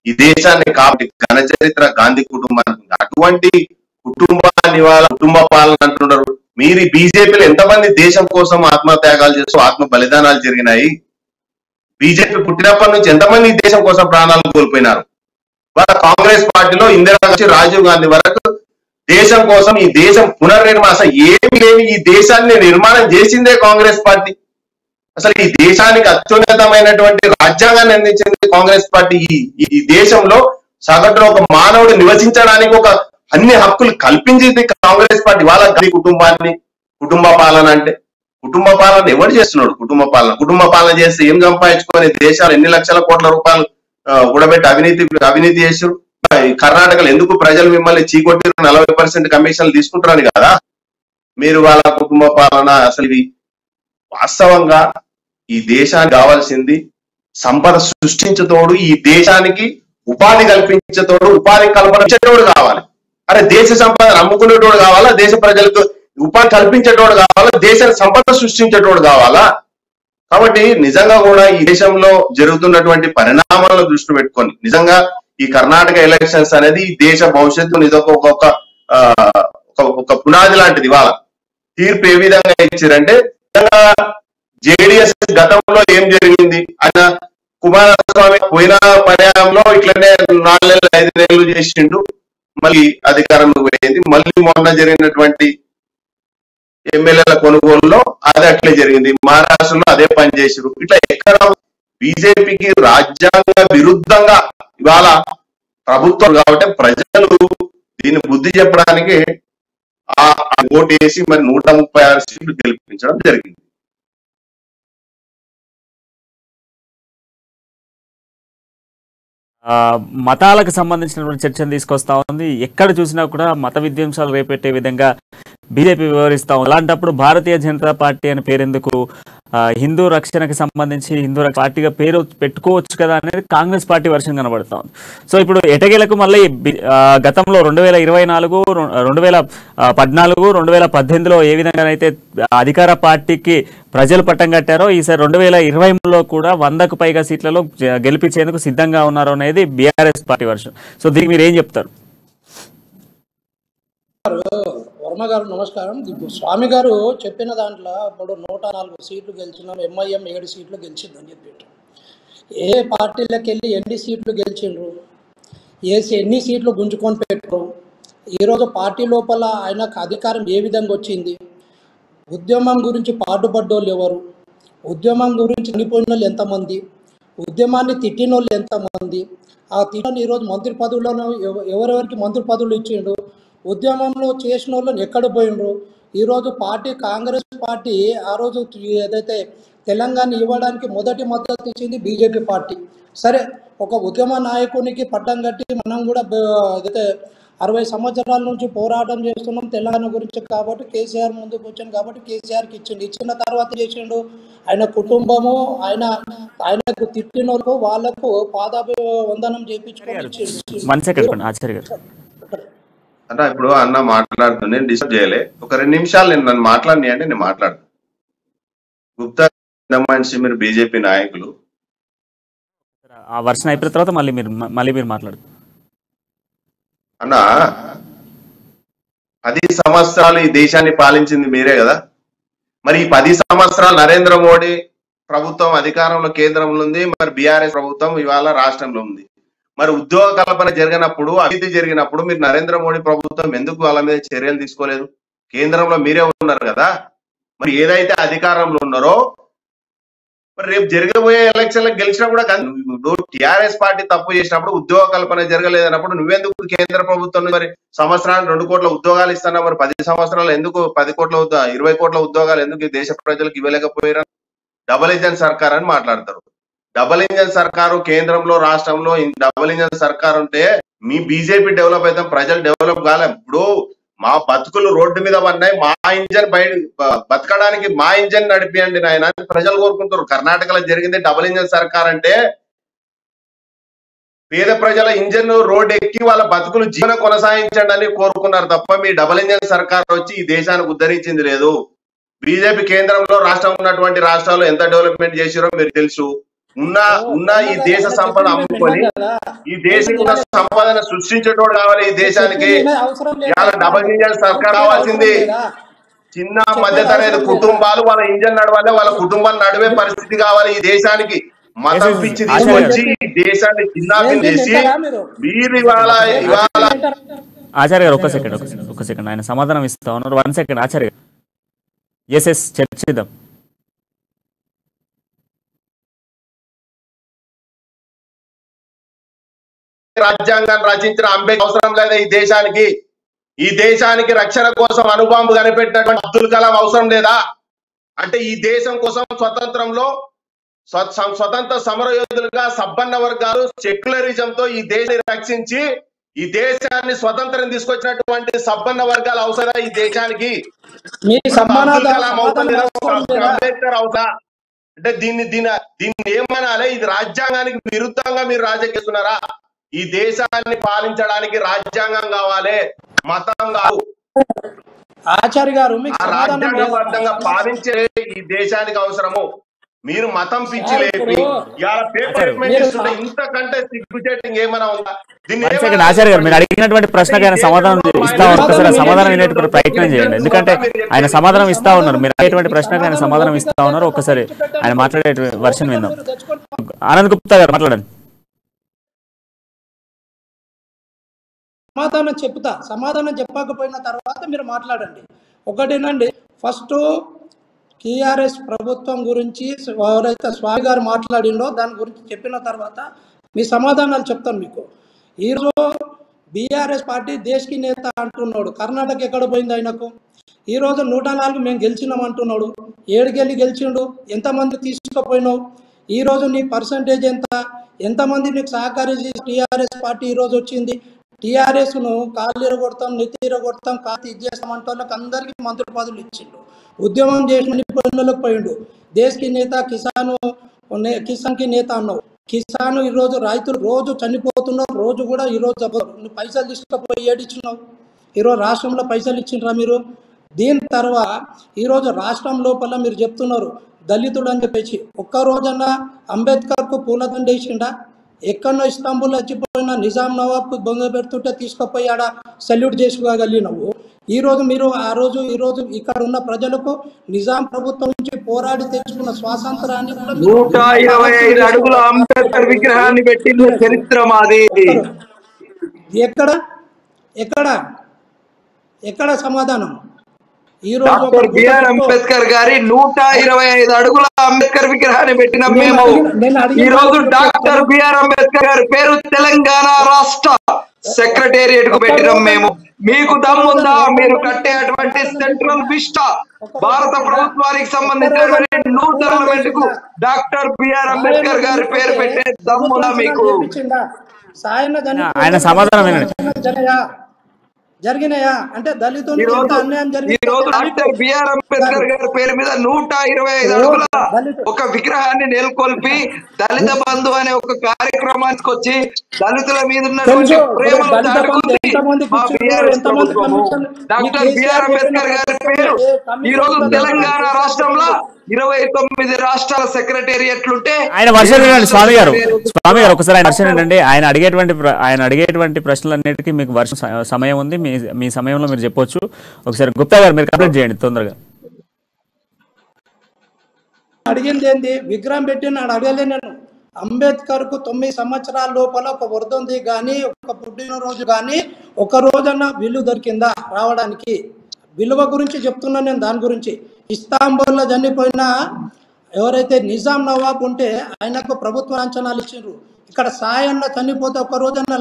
ఈ దేశాన్ని కాబట్టి ఘన చరిత్ర గాంధీ కుటుంబానికి. అటువంటి కుటుంబాన్ని ఇవాళ కుటుంబ పాలన అంటున్నారు. మీరు బీజేపీలో ఎంతమంది దేశం కోసం ఆత్మత్యాగాలు చేస్తూ ఆత్మ బలిదానాలు జరిగినాయి? బీజేపీ పుట్టినప్పటి నుంచి ఎంతమంది దేశం కోసం ప్రాణాలు కోల్పోయినారు? వాళ్ళ కాంగ్రెస్ పార్టీలో ఇందిరాగాంధీ, రాజీవ్ గాంధీ వరకు దేశం కోసం ఈ దేశం పునర్నిర్మాణం ఏమి లేని ఈ దేశాన్ని నిర్మాణం చేసిందే కాంగ్రెస్ పార్టీ. అసలు ఈ దేశానికి అత్యున్నతమైనటువంటి రాజ్యాంగాన్ని అందించింది కాంగ్రెస్ పార్టీ. ఈ దేశంలో సగటున ఒక మానవుడు నివసించడానికి ఒక అన్ని హక్కులు కల్పించింది కాంగ్రెస్ పార్టీ. వాళ్ళ కుటుంబాన్ని కుటుంబ పాలన అంటే కుటుంబ పాలన ఎవరు చేస్తున్నాడు? కుటుంబ పాలన చేస్తే ఏం సంపాదించుకొని దేశాలు ఎన్ని లక్షల కోట్ల రూపాయలు కూడబెట్టి అవినీతి చేసారు. కర్ణాటకలో ఎందుకు ప్రజలు మిమ్మల్ని చీకొట్టి 40% కమిషన్లు తీసుకుంటారని కదా మీరు వాళ్ళ కుటుంబ పాలన. అసలు ఇవి వాస్తవంగా ఈ దేశానికి కావాల్సింది సంపద సృష్టించతోడు, ఈ దేశానికి ఉపాధి కల్పించేతోడు, ఉపాధి కల్పించేటోడు కావాలి. అరే దేశ సంపదను అమ్ముకునేటోడు కావాలా? దేశ ప్రజలకు ఉపాధి కల్పించేటోడు కావాలా? దేశ సంపద సృష్టించేటోడు కావాలా? కాబట్టి నిజంగా కూడా ఈ దేశంలో జరుగుతున్నటువంటి పరిణామాలను దృష్టి పెట్టుకొని నిజంగా ఈ కర్ణాటక ఎలక్షన్స్ అనేది ఈ దేశ భవిష్యత్తు నిజంగా ఒక పునాది లాంటిది. వాళ్ళ తీర్పు ఏ విధంగా ఇచ్చారంటే జేడిఎస్ గతంలో ఏం జరిగింది, ఆయన కుమారస్వామి పోయిన పర్యాయంలో ఇట్లనే 4 నెలలు 5 నెలలు చేసిండు, మళ్ళీ అధికారంలో పోయింది. మళ్ళీ మొన్న జరిగినటువంటి ఎమ్మెల్యేల కొనుగోలులో అది అట్లే జరిగింది. మహారాష్ట్రలో అదే పని చేసిరు. ఇట్లా ఎక్కడ బీజేపీకి రాజ్యాంగ విరుద్ధంగా ఇవాళ ప్రభుత్వం కాబట్టి ప్రజలు దీన్ని బుద్ధి చెప్పడానికి ఓటు వేసి మరి 136 సీట్లు గెలిపించడం జరిగింది. మతాలకు సంబంధించినటువంటి చర్చను తీసుకొస్తా ఉంది. ఎక్కడ చూసినా కూడా మత విధ్వంసాలు రేపెట్టే విధంగా బీజేపీ వ్యవహరిస్తా ఉంది. అలాంటప్పుడు భారతీయ జనతా పార్టీ అని పేరెందుకు? హిందూ రక్షణకు సంబంధించి హిందూ పార్టీగా పేరు పెట్టుకోవచ్చు కదా అనేది కాంగ్రెస్ పార్టీ వర్షన్ కనబడతా ఉంది. సో ఇప్పుడు ఎటకేలకు మళ్ళీ గతంలో 2024, 2014, 2018లో ఏ విధంగానైతే అధికార పార్టీకి ప్రజలు పట్టం కట్టారో ఈసారి 2023లో కూడా 100కు పైగా సీట్లలో గెలిపించేందుకు సిద్ధంగా ఉన్నారు అనేది బీఆర్ఎస్ పార్టీ వర్షన్. సో దీనికి మీరు ఏం చెప్తారు? వర్మ గారు నమస్కారం. స్వామి గారు చెప్పిన దాంట్లో ఇప్పుడు 104 సీట్లు గెలిచినాం, ఎంఐఎం 7 సీట్లు గెలిచిందని చెప్పారు. ఏ పార్టీలకు వెళ్ళి ఎన్ని సీట్లు గెలిచిండ్రు, ఎన్ని సీట్లు గుంజుకొని పెట్టరు, ఈరోజు పార్టీ లోపల ఆయనకు అధికారం ఏ విధంగా వచ్చింది, ఉద్యమం గురించి పాటుపడ్డోళ్ళు ఎవరు, ఉద్యమం గురించి చనిపోయిన వాళ్ళు ఎంతమంది, ఉద్యమాన్ని తిట్టిన వాళ్ళు ఎంతమంది, ఆ తిట్టిన ఈరోజు మంత్రి పదవులను ఎవరెవరికి మంత్రి పదవులు ఇచ్చిండు, ఉద్యమంలో చేసిన వాళ్ళని ఎక్కడ పోయిండ్రు. ఈరోజు పార్టీ కాంగ్రెస్ పార్టీ ఆ రోజు ఏదైతే తెలంగాణ ఇవ్వడానికి మొదటి మద్దతు ఇచ్చింది బీజేపీ పార్టీ. సరే, ఒక ఉద్యమ నాయకునికి పట్టం కట్టి మనం కూడా ఏదైతే 60 సంవత్సరాల నుంచి పోరాటం చేస్తున్నాం తెలంగాణ గురించి కాబట్టి కేసీఆర్ ముందుకు వచ్చాను కాబట్టి కేసీఆర్కి ఇచ్చిన తర్వాత చేసిండు. ఆయన కుటుంబము ఆయనకు తిట్టిన వాళ్ళకు పాదాభివందనం చేయించుకొని ఆచార్య గారు అన్న ఇప్పుడు అన్న మాట్లాడుతూ నేను డిస్టర్బ్ చేయలే. ఒక 2 నిమిషాలు నన్ను మాట్లాడిని అంటే నేను మాట్లాడుతాను. గుప్తా మనిషి మీరు బీజేపీ నాయకులు ఆ వర్షం అయిపోయిన తర్వాత మళ్ళీ మీరు మాట్లాడుతారు. అన్న 10 సంవత్సరాలు ఈ దేశాన్ని పాలించింది మీరే కదా. మరి ఈ 10 సంవత్సరాలు నరేంద్ర మోడీ ప్రభుత్వం అధికారంలో కేంద్రంలో ఉంది, మరి బీఆర్ఎస్ ప్రభుత్వం ఇవాళ రాష్ట్రంలో ఉంది. మరి ఉద్యోగ కల్పన జరిగినప్పుడు, అభివృద్ధి జరిగినప్పుడు మీరు నరేంద్ర మోడీ ప్రభుత్వం ఎందుకు వాళ్ళ మీద చర్యలు తీసుకోలేదు? కేంద్రంలో మీరే ఉన్నారు కదా. మరి ఏదైతే అధికారంలో ఉన్నారో మరి రేపు జరగబోయే ఎలక్షన్లకు గెలిచినా కూడా నువ్వు టిఆర్ఎస్ పార్టీ తప్పు చేసినప్పుడు, ఉద్యోగ కల్పన జరగలేదన్నప్పుడు నువ్వెందుకు కేంద్ర ప్రభుత్వం మరి సంవత్సరానికి 2 కోట్ల ఉద్యోగాలు ఇస్తున్నావు? మరి 10 సంవత్సరాలు ఎందుకు 10 కోట్ల 20 కోట్ల ఉద్యోగాలు ఎందుకు ఈ దేశ ప్రజలకు ఇవ్వలేకపోయారు? డబుల్ ఇంజన్ సర్కార్ అని మాట్లాడతారు. డబుల్ ఇంజన్ సర్కారు కేంద్రంలో రాష్ట్రంలో డబుల్ ఇంజన్ సర్కార్ ఉంటే మీ బీజేపీ డెవలప్ అయితే ప్రజలు డెవలప్ కాలే. ఇప్పుడు మా బతుకులు రోడ్డు మీద పడినాయి, మా ఇంజన్ బతకడానికి మా ఇంజన్ నడిపియండి నాయన ప్రజలు కోరుకుంటారు. కర్ణాటకలో జరిగింది డబుల్ ఇంజన్ సర్కార్ అంటే పేద ప్రజల ఇంజన్ రోడ్ ఎక్కి వాళ్ళ బతుకులు జీవనం కొనసాగించండి అని కోరుకున్నారు తప్ప మీ డబుల్ ఇంజన్ సర్కార్ వచ్చి ఈ దేశానికి ఉద్ధరించింది లేదు. బీజేపీ కేంద్రంలో రాష్ట్రం ఉన్నటువంటి రాష్ట్రాలు ఎంత డెవలప్మెంట్ చేసిరో మీరు తెలుసు. ఉన్న ఈ దేశ సంపద అమ్ముకొని ఈ దేశం సంపదను సృష్టించేటోడు కావాలి ఈ దేశానికి. ఇవాళ డబుల్ ఇంజన్ సర్కార్ కావాల్సింది. చిన్న మధ్య తరగతి కుటుంబాలు వాళ్ళ ఇంజన్ నడవాలి, వాళ్ళ కుటుంబాలు నడివే పరిస్థితి కావాలి ఈ దేశానికి. మతం పిచ్చి తీసుకొచ్చి ఈ దేశాన్ని చిన్నాభిన్నం చేసి మీరు ఇవాళ ఆచార్య గారు ఒక్క సెకండ్ ఆయన సమాధానం ఇస్తా ఉన్నారు. 1 సెకండ్ ఆచార్య గారు. ఎస్ చర్చిద్దాం. రాజ్యాంగాన్ని రచించిన అంబేద్కర్ అవసరం లేదా ఈ దేశానికి? ఈ దేశానికి రక్షణ కోసం అణుబాంబు కనిపెట్టినటువంటి అబ్దుల్ కలాం అవసరం లేదా? అంటే ఈ దేశం కోసం స్వతంత్రంలో స్వతంత్ర సమరయోధులుగా సబ్బన్న వర్గాలు సెక్యులరిజంతో ఈ దేశాన్ని రక్షించి ఈ దేశాన్ని స్వతంత్రం తీసుకొచ్చినటువంటి సబ్బన్న వర్గాలు అవసరం ఈ దేశానికి? అబ్దుల్ కలాం అవసరం లేదా? అంబేద్కర్ అవసరం? అంటే దీన్ని ఏమనాలి? ఇది రాజ్యాంగానికి విరుద్ధంగా మీరు రాజకీయం చేస్తున్నారా? ఈ దేశాన్ని పాలించడానికి రాజ్యాంగం కావాలి, మతం కాదు. ఆచార్య గారు రాజ్యాంగబద్ధంగా పాలించే ఈ దేశానికి అవసరము. మీరు మతం పిచ్చి లేపి ఇవాళ పేపర్ ఇంతకంటే సిగ్గుచేటింగ్ ఏమైనా ఉందా? ఆచార్య గారు మీరు అడిగినటువంటి ప్రశ్నకు ఆయన సమాధానం ఇస్తా ఒకసారి సమాధానం వినేటువంటి ప్రయత్నం చేయండి. ఎందుకంటే ఆయన సమాధానం ఇస్తా ఉన్నారు. మీరు అడిగేటువంటి ప్రశ్నకు ఆయన సమాధానం ఇస్తా ఉన్నారు. ఒక్కసారి ఆయన మాట్లాడే వర్షన్ విందాం. ఆనంద్ గుప్తా గారు మాట్లాడండి. సమాధానం చెప్పకపోయిన తర్వాత మీరు మాట్లాడండి. ఒకటేనండి, ఫస్ట్ టీఆర్ఎస్ ప్రభుత్వం గురించి ఎవరైతే స్వామి గారు మాట్లాడిండో దాని గురించి చెప్పిన తర్వాత మీ సమాధానాలు చెప్తాను మీకు. ఈరోజు బీఆర్ఎస్ పార్టీ దేశకి నేత అంటున్నాడు. కర్ణాటక ఎక్కడ పోయింది ఆయనకు? ఈరోజు 104 మేము గెలిచినాం అంటున్నాడు. 7 గెలిచిండు. ఎంతమంది తీసుకుపోయినావు? ఈరోజు నీ పర్సంటేజ్ ఎంతమంది నీకు సహకరించి టీఆర్ఎస్ పార్టీ ఈరోజు వచ్చింది? టీఆర్ఎస్ను కాళ్ళు కొడతాం, నెత్తిర కొడతాం, కాతి ఇచ్చేస్తాం అంటే వాళ్ళకి అందరికీ మంత్రి పదవులు ఇచ్చిండు. ఉద్యమం చేసిన పనులకు పోయిండు. దేశకి నేత కిసాన్కి నేత అన్నావు. కిసాన్ ఈరోజు రైతులు రోజు చనిపోతున్నారు. రోజు కూడా ఈరోజు నువ్వు పైసలు తీసుకుపోయి ఏడిచ్చినావు. ఈరోజు రాష్ట్రంలో పైసలు ఇచ్చిండ్రా మీరు? దీని తర్వాత ఈరోజు రాష్ట్రం లోపల మీరు చెప్తున్నారు దళితుడు అని చెప్పేసి. ఒక్కరోజన్నా అంబేద్కర్కు పూలదండ వేసిండా? ఎక్కడో ఇస్తాంబుల్ వచ్చిపోయిన నిజాం నవాబ్కు బొంగ పెడుతుంటే తీసుకుపోయి ఆడ సెల్యూట్ చేసుకోగలిగినావు. ఈరోజు మీరు ఈరోజు ఇక్కడ ఉన్న ప్రజలకు నిజాం ప్రభుత్వం నుంచి పోరాడి తెచ్చుకున్న స్వాతంత్రాన్ని 125 అడుగుల అంబేద్కర్ విగ్రహాన్ని పెట్టిన చరిత్ర మాది. ఎక్కడ సమాధానం? డాక్టర్ బిఆర్ అంబేద్కర్ గారి 125 అడుగుల అంబేద్కర్ విగ్రహాన్ని పెట్టిన మేము. ఈ రోజు డాక్టర్ బిఆర్ అంబేద్కర్ గారి పేరు తెలంగాణ రాష్ట్ర సెక్రటేరియట్ కు పెట్టినాం మేము. మీకు దమ్ముందా మీరు కట్టేటువంటి సెంట్రల్ విస్టా భారత ప్రభుత్వానికి సంబంధించినటువంటి పార్లమెంట్ కు డాక్టర్ బిఆర్ అంబేద్కర్ గారి పేరు పెట్టే దమ్ముందా మీకు? ఆయన సమాధానం జరిగినాయా అంటే దళితులు ఈ రోజు డాక్టర్ బిఆర్ అంబేద్కర్ గారి పేరు మీద 125 అడుగుల ఒక విగ్రహాన్ని నెలకొల్పి దళిత బంధు అనే ఒక కార్యక్రమానికి వచ్చి దళితుల మీద ఉన్నటువంటి ప్రేమను డాక్టర్ బిఆర్ అంబేద్కర్ గారి పేరు ఈ రోజు తెలంగాణ రాష్ట్రంలో 29 రాష్ట్రాల సెక్రటేరియట్లుంటే ఆయన వర్షన్ వినండి స్వామి గారు. స్వామి గారు ఒకసారి ఆయన వర్షన్ ఏంటండి. ఆయన అడిగేటువంటి ప్రశ్నలన్నిటికీ మీకు సమయం ఉంది. మీ సమయంలో మీరు చెప్పొచ్చు. ఒకసారి గుప్తా గారు మీరు కంప్లీట్ చేయండి తొందరగా. అడిగింది ఏంది? విగ్రహం పెట్టి నాడు అడగలే నేను. అంబేద్కర్కు 9 సంవత్సరాల లోపల ఒక వర్ధంతి కానీ ఒక పుట్టినరోజు కానీ ఒక రోజన్నా విలువ దొరికిందా రావడానికి? విలువ గురించి చెప్తున్నాను నేను. దాని గురించి ఇస్తాంబుల్లో చనిపోయిన ఎవరైతే నిజాం నవాబ్ ఉంటే ఆయనకు ప్రభుత్వ లాంఛనాలు ఇచ్చిండ్రు. ఇక్కడ సాయన్న చనిపోతే ఒక రోజన్నా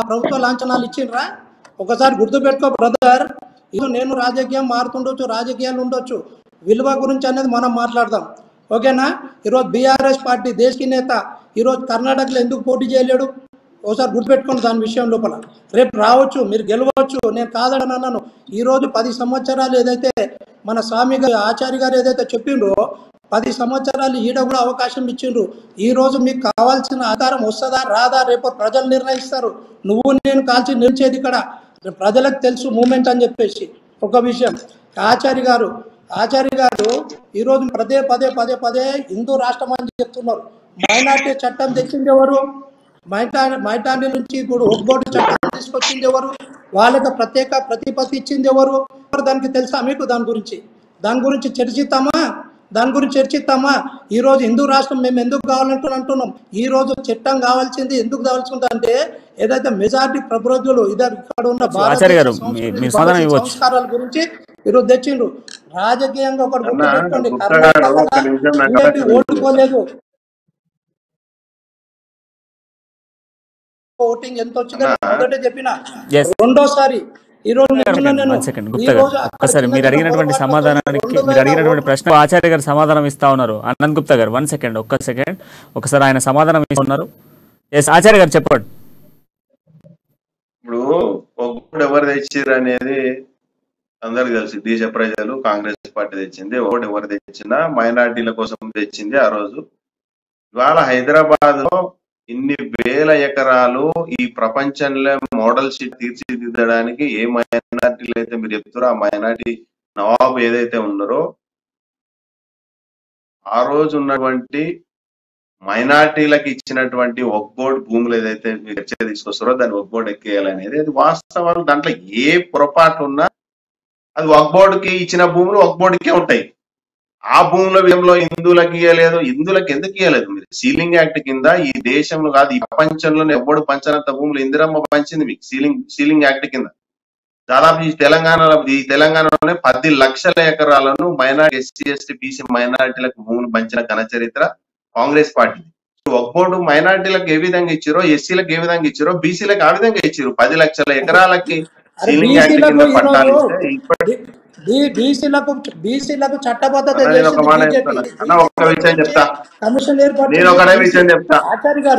ప్రభుత్వ లాంఛనాలు ఇచ్చిండ్రా? ఒకసారి గుర్తుపెట్టుకో బ్రదర్. ఇది నేను రాజకీయం మారుతుండొచ్చు, రాజకీయాలు ఉండొచ్చు, విలువ గురించి అనేది మనం మాట్లాడదాం. ఓకేనా? ఈరోజు బీఆర్ఎస్ పార్టీ దేశీ నేత ఈరోజు కర్ణాటకలో ఎందుకు పోటీ చేయలేడు? ఒకసారి గుర్తుపెట్టుకోండి దాని విషయం లోపల. రేపు రావచ్చు, మీరు గెలవచ్చు, నేను కాదని అన్నాను. ఈరోజు 10 సంవత్సరాలు ఏదైతే మన స్వామి గారు ఆచార్య గారు ఏదైతే చెప్పిండ్రో 10 సంవత్సరాలు ఈడ కూడా అవకాశం ఇచ్చిండ్రు. ఈరోజు మీకు కావాల్సిన ఆధారం వస్తుందా రాదా రేపు ప్రజలు నిర్ణయిస్తారు. నువ్వు నేను కాల్చి నిలిచేది ఇక్కడ ప్రజలకు తెలుసు మూమెంట్ అని చెప్పేసి. ఒక విషయం ఆచార్య గారు ఈరోజు పదే హిందూ రాష్ట్రం అని చెప్తున్నారు. మైనార్టీ చట్టం తెచ్చింది ఎవరు? మైనార్టీ నుంచి ఇప్పుడు ఒక్కబోటు చట్టం తీసుకొచ్చింది ఎవరు? వాళ్ళకి ప్రత్యేక ప్రతిపత్తి ఇచ్చింది ఎవరు? దానికి తెలుసా మీకు? దాని గురించి చర్చిస్తామా? ఈరోజు హిందూ రాష్ట్రం మేము ఎందుకు కావాలంటున్నాం? ఈరోజు చట్టం కావాల్సింది ఎందుకు కావాల్సింది అంటే ఏదైతే మెజారిటీ ప్రబుద్ధులు ఇక్కడ ఉన్న సంస్కారాల గురించి ఈరోజు తెచ్చిండ్రు. రాజకీయంగా ఒకటి గుర్తుపెట్టుకోండి, కర్ణాటక ఓడిపోలేదు. ఓటింగ్ ఎంత వచ్చిందని మొదటే చెప్పిన. రెండోసారి మీరు అడిగినటువంటి ప్రశ్న ఆచార్య గారు సమాధానం ఇస్తా ఉన్నారు. అనంత్ గుప్తా గారు 1 సెకండ్, ఒకసారి ఆయన సమాధానం ఇస్తున్నారు. ఆచార్య గారు చెప్పండి. ఇప్పుడు ఒకటి ఎవరు తెచ్చిర్రు అనేది అందరికి తెలుసు. దేశ ప్రజలు కాంగ్రెస్ పార్టీ తెచ్చింది. ఒకటి ఎవరు తెచ్చినా మైనార్టీల కోసం తెచ్చింది ఆ రోజు. ఇవాళ హైదరాబాద్ లో ఇన్ని వేల ఎకరాలు ఈ ప్రపంచంలో మోడల్ షీట్ తీర్చిదిద్దడానికి ఏ మైనార్టీలు అయితే మీరు చెప్తారో ఆ మైనార్టీ నవాబు ఏదైతే ఉన్నారో ఆ రోజు ఉన్నటువంటి మైనార్టీలకు ఇచ్చినటువంటి ఒక్బోర్డ్ భూములు ఏదైతే మీరు చర్చ తీసుకొస్తారో దాన్ని ఒక్బోర్డ్ ఎక్కేయాలనేది అది వాస్తవాలు. దాంట్లో ఏ పొరపాటు ఉన్నా అది ఒక్బోర్డ్కి ఇచ్చిన భూములు ఒక్బోర్డ్కే ఉంటాయి. ఆ భూముల విషయంలో హిందువులకు ఇయ్యలేదు. హిందువులకు ఎందుకు ఇయ్యలేదు? మీరు సీలింగ్ యాక్ట్ కింద ఈ దేశంలో కాదు ఈ ప్రపంచంలోనే ఎవ్వడు పంచనంత భూములు ఇందిరమ్మ పంచింది మీకు సీలింగ్ యాక్ట్ కింద. దాదాపు ఈ తెలంగాణలోనే 10 లక్షల ఎకరాలను మైనార్టీ ఎస్సీ ఎస్టీ బీసీ మైనార్టీలకు భూములు పంచిన ఘన చరిత్ర కాంగ్రెస్ పార్టీ. ఒక్కోడు మైనార్టీలకు ఏ విధంగా ఇచ్చారో ఎస్సీలకు ఏ విధంగా ఇచ్చారో బీసీలకు ఆ విధంగా ఇచ్చారు. 10 లక్షల ఎకరాలకి సీలింగ్ యాక్ట్ కింద పట్టాలు ఇస్తే బీసీలకు చట్టబద్ధత నేను ఒకటే విషయం చెప్తా.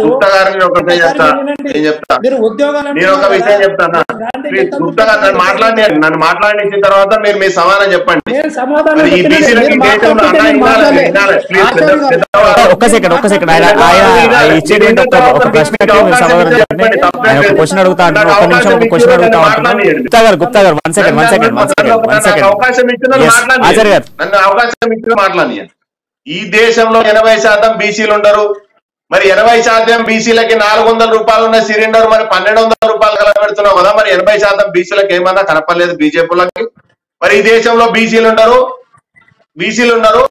గుప్తా గారు నేను ఒకటే చెప్తా. గుప్తా గారు నన్ను మాట్లాడించిన తర్వాత మీరు మీ సమాధానం చెప్పండి. ఈ బీసీలకి ఒక్క సెకండ్ క్వశ్చన్ అడుగుతా గుప్తా గారు 1 సెకండ్ అవకాశం ఇచ్చిన నన్ను అవకాశం ఇచ్చిన మాట్లాడి. ఈ దేశంలో 80% బీసీలు ఉండరు. మరి 80% బీసీలకి 400 రూపాయలు ఉన్న సిలిండర్ మరి 1200 రూపాయలు కలబెడుతున్నావు కదా. మరి 80% బీసీలకు ఏమన్నా కనపడలేదు బీజేపీలకి? మరి ఈ దేశంలో బీసీలు ఉన్నారు.